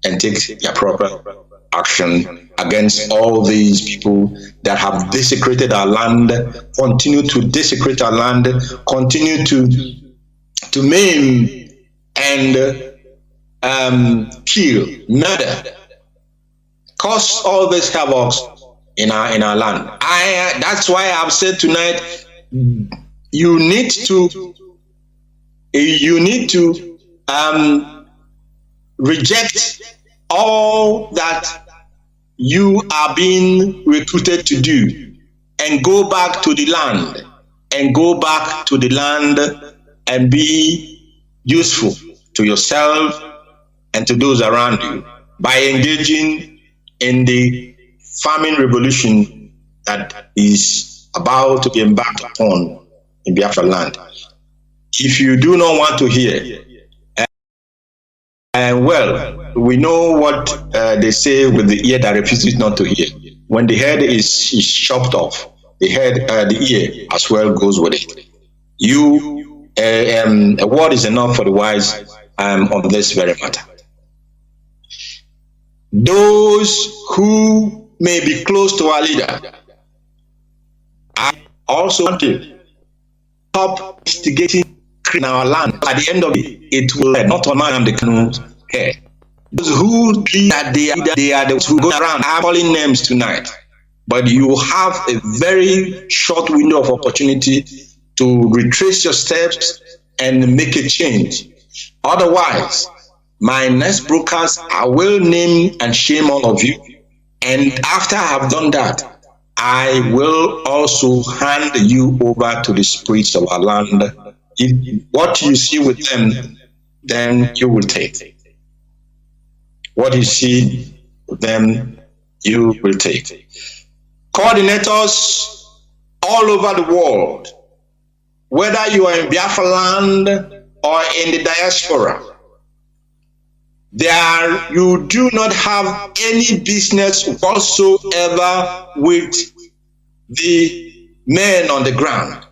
[SPEAKER 2] and take the proper action against all these people that have desecrated our land, continue to desecrate our land, continue to maim and kill, murder, cause all this havoc in our land. That's why I've said tonight, you need to reject all that you are being recruited to do and go back to the land and be useful to yourself and to those around you by engaging in the farming revolution that is about to be embarked upon in Biafra land. If you do not want to hear, well, we know what they say with the ear that refuses not to hear. When the head is chopped off, the ear as well goes with it. A word is enough for the wise on this very matter. Those who may be close to our leader are also want to stop instigating in our land. At the end of it will not on Nnamdi Kanu's head. Those who believe that they are the ones who go around calling names tonight, but you have a very short window of opportunity to retrace your steps and make a change. Otherwise, my next broadcast, I will name and shame all of you, and after I have done that, I will also hand you over to the spirits of our land. If what you see with them, then you will take. What you see with them, you will take. Coordinators all over the world, whether you are in Biafra land or in the diaspora, you do not have any business whatsoever with the men on the ground.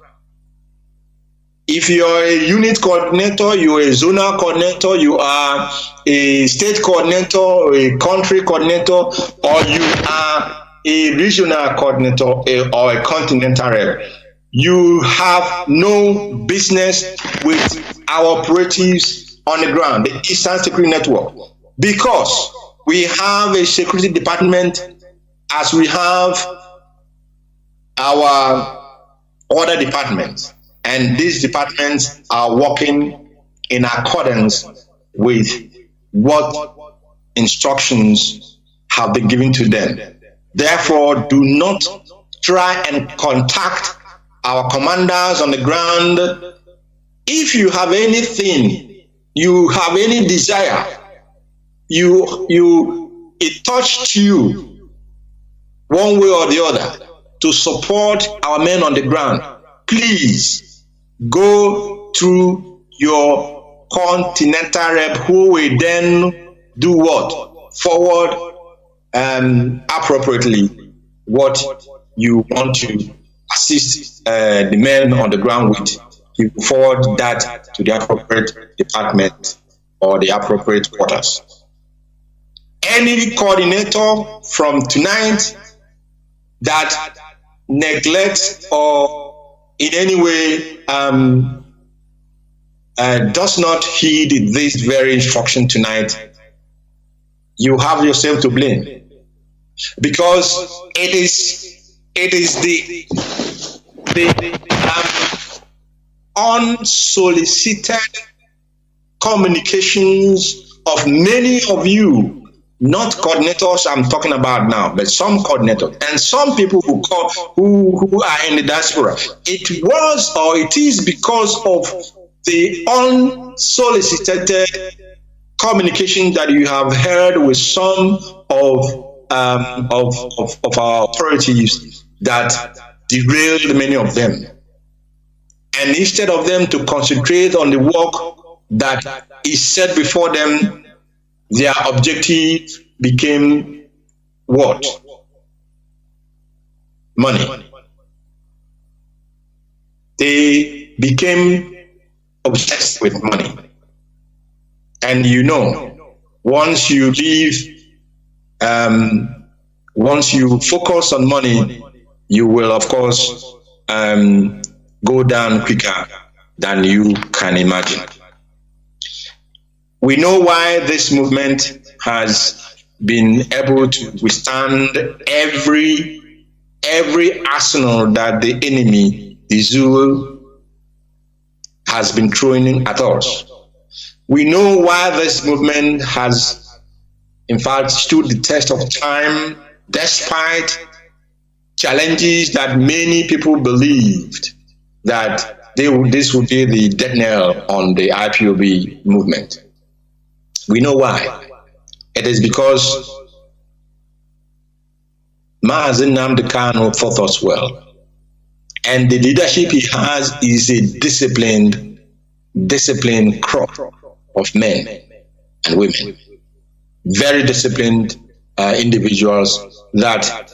[SPEAKER 2] If you're a unit coordinator, you're a zonal coordinator, you are a state coordinator, or a country coordinator, or you are a regional coordinator or a continental rep, you have no business with our operatives on the ground, the Eastern Security Network, because we have a security department as we have our other departments. And these departments are working in accordance with what instructions have been given to them. Therefore, do not try and contact our commanders on the ground. If you have anything, you have any desire, it touched you one way or the other to support our men on the ground, please go through your continental rep, who will then do what? Forward appropriately what you want to assist the men on the ground with. You forward that to the appropriate department or the appropriate quarters. Any coordinator from tonight that neglects or in any way does not heed this very instruction tonight, you have yourself to blame, because it is the unsolicited communications of many of you, not coordinators I'm talking about now, but some coordinators and some people who are in the diaspora. It was or it is because of the unsolicited communication that you have heard with some of our authorities that derailed many of them. And instead of them to concentrate on the work that is set before them, their objective became what? Money. They became obsessed with money. And you know, once you leave, once you focus on money, you will, of course, go down quicker than you can imagine. We know why this movement has been able to withstand every arsenal that the enemy, the Zulu, has been throwing at us. We know why this movement has, in fact, stood the test of time, despite challenges that many people believed that this would be the death knell on the IPOB movement. We know why. It is because Mazi Kanu thought us well. And the leadership he has is a disciplined crop of men and women. Very disciplined individuals that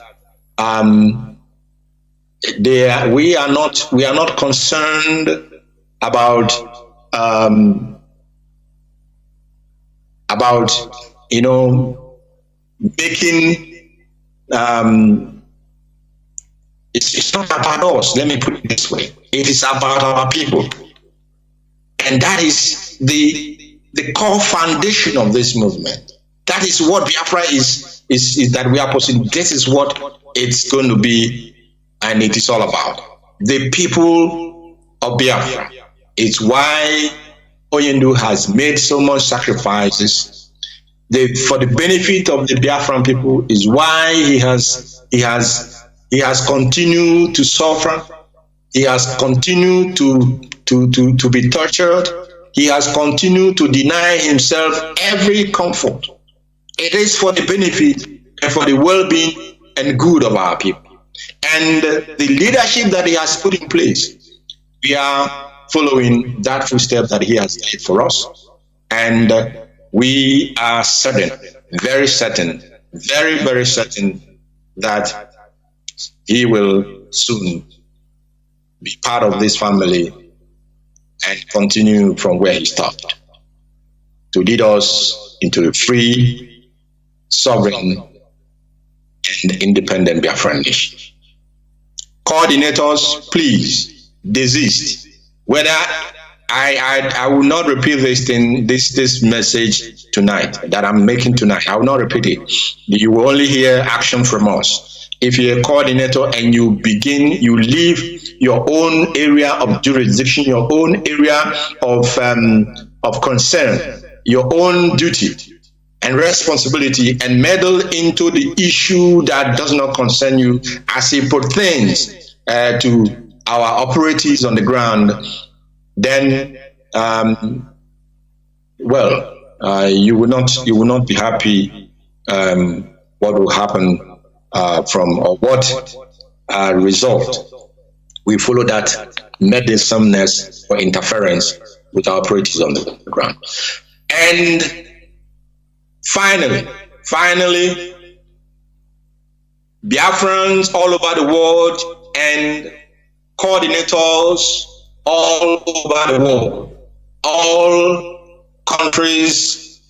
[SPEAKER 2] we are not concerned about making it's not about us, let me put it this way. It is about our people. And that is the core foundation of this movement. That is what Biafra is that we are pursuing. This is what it's going to be, and it is all about. The people of Biafra. It's why Oyendu has made so much sacrifices. For the benefit of the Biafran people is why he has continued to suffer. He has continued to be tortured. He has continued to deny himself every comfort. It is for the benefit and for the well-being and good of our people. And the leadership that he has put in place, we are following that footstep that he has laid for us. And we are certain, very certain, very, very certain that he will soon be part of this family and continue from where he stopped, to lead us into a free, sovereign, and independent Biafran nation. Coordinators, please desist. Whether I will not repeat this message tonight that I'm making tonight. I will not repeat it. You will only hear action from us. If you're a coordinator and you leave your own area of jurisdiction, your own area of concern, your own duty and responsibility, and meddle into the issue that does not concern you as it pertains to our operatives on the ground, then you will not be happy what will happen from, or what result we follow that meddlesomeness or interference with our operatives on the ground. And finally, Biafrans all over the world and coordinators all over the world, all countries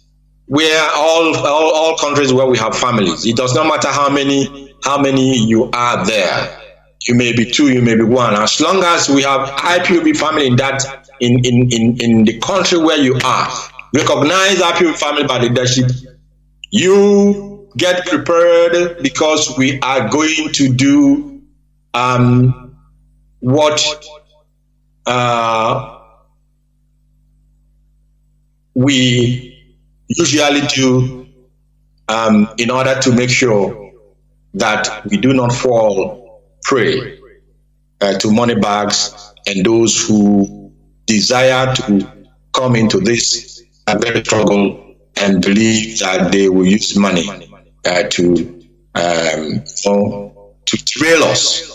[SPEAKER 2] where all countries where we have families. It does not matter how many you are there. You may be two, you may be one. As long as we have IPOB family in the country where you are, recognize IPOB family by leadership. You get prepared, because we are going to do what we usually do in order to make sure that we do not fall prey to money bags and those who desire to come into this very struggle and believe that they will use money to trail us.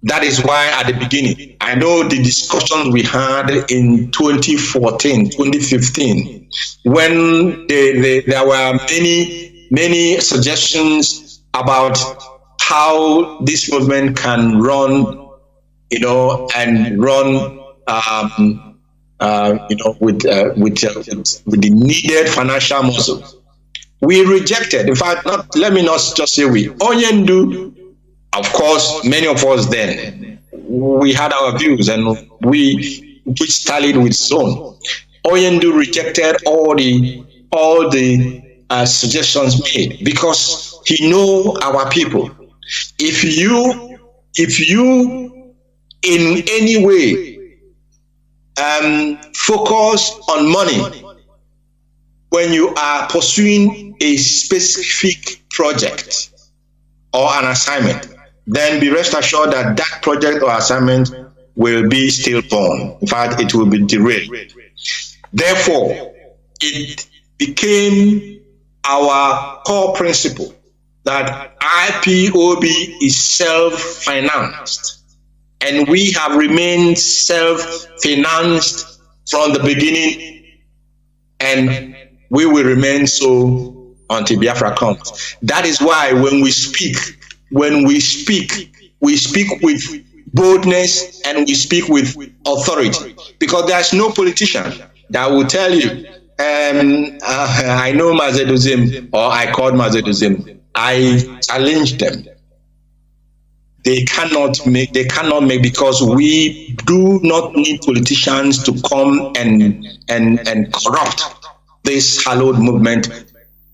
[SPEAKER 2] That is why at the beginning, I know the discussions we had in 2014, 2015, when there were many suggestions about how this movement can run, and run, with the needed financial muscle. We rejected. In fact, let me not just say we. Onyendu, of course, many of us then, we had our views and which tallied with zone. Onyendu rejected all the suggestions made, because he know our people. If you in any way focus on money when you are pursuing a specific project or an assignment, then be rest assured that that project or assignment will be stillborn. In fact, it will be derailed. Therefore, it became our core principle that IPOB is self-financed, and we have remained self-financed from the beginning, and we will remain so until Biafra comes. That is why when we speak with boldness and we speak with authority, because there's no politician that will tell you, I know Mazi Edoziem, or I called Mazi Edoziem. I challenge them. They cannot make, because we do not need politicians to come and corrupt this hallowed movement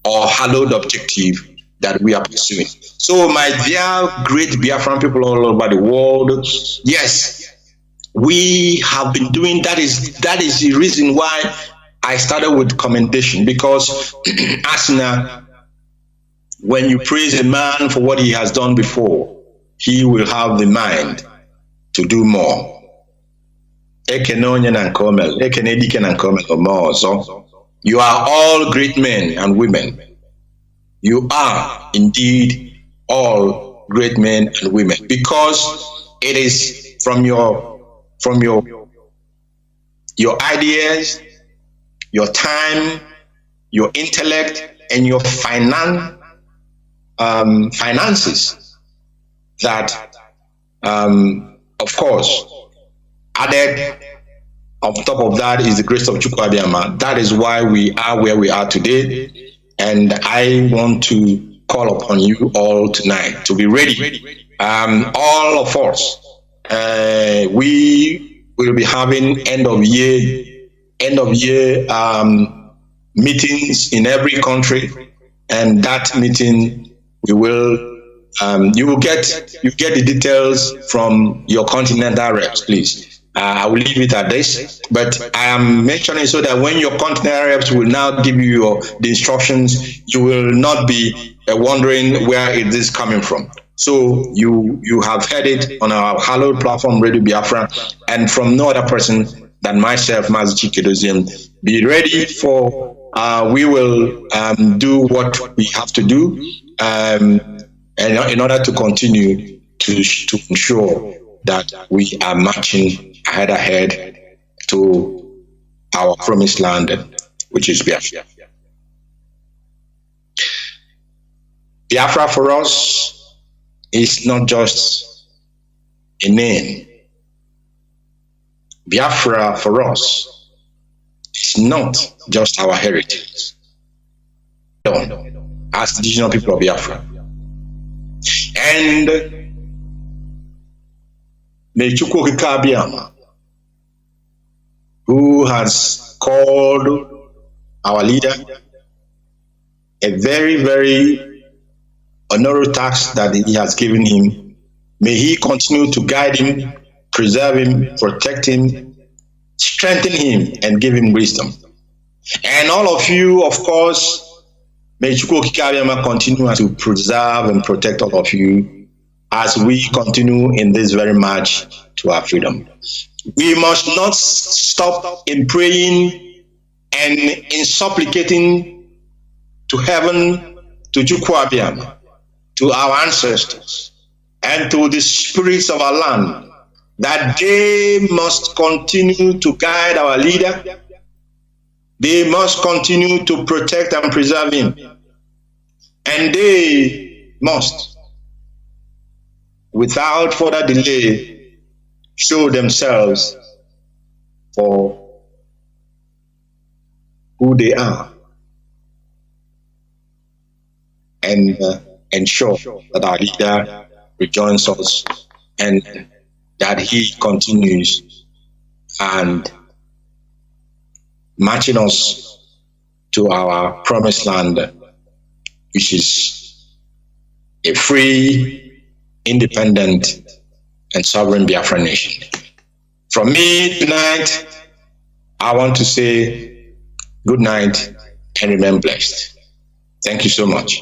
[SPEAKER 2] or hallowed objective that we are pursuing. So, my dear great Biafran people all over the world, yes, we have been doing that. Is the reason why I started with commendation, because Asna, when you praise a man for what he has done before, he will have the mind to do more. You are all great men and women. You are indeed all great men and women, because it is from your ideas, your time, your intellect, and your finances that, of course, added On top of that is the grace of Chukwu Abiyama. That is why we are where we are today. And I want to call upon you all tonight to be ready. All of us, we will be having end of year meetings in every country, and that meeting you will get the details from your continental reps, please. I will leave it at this, but I am mentioning so that when your continental reps will now give you the instructions, you will not be wondering where is this coming from. So you have heard it on our hallowed platform, Radio Biafra, and from no other person than myself, Mazi Chika Edoziem. Be ready for, we will do what we have to do and in order to continue to ensure that we are marching ahead to our promised land, which is Biafra. Biafra for us is not just a name. Biafra for us is not just our heritage. As the indigenous people of Biafra. And may Chukwu Abiyama, who has called our leader a very, very honorable task that he has given him, may he continue to guide him, preserve him, protect him, strengthen him, and give him wisdom. And all of you, of course, may Chukwu Abiyama continue to preserve and protect all of you as we continue in this very march to our freedom. We must not stop in praying and in supplicating to heaven, to Chukwu Abiyama, to our ancestors, and to the spirits of our land, that they must continue to guide our leader. They must continue to protect and preserve him. And they must, without further delay, show themselves for who they are and ensure that our leader rejoins us and that he continues and marching us to our promised land, which is a free, independent, and sovereign Biafran nation. From me tonight, I want to say good night and remain blessed. Thank you so much.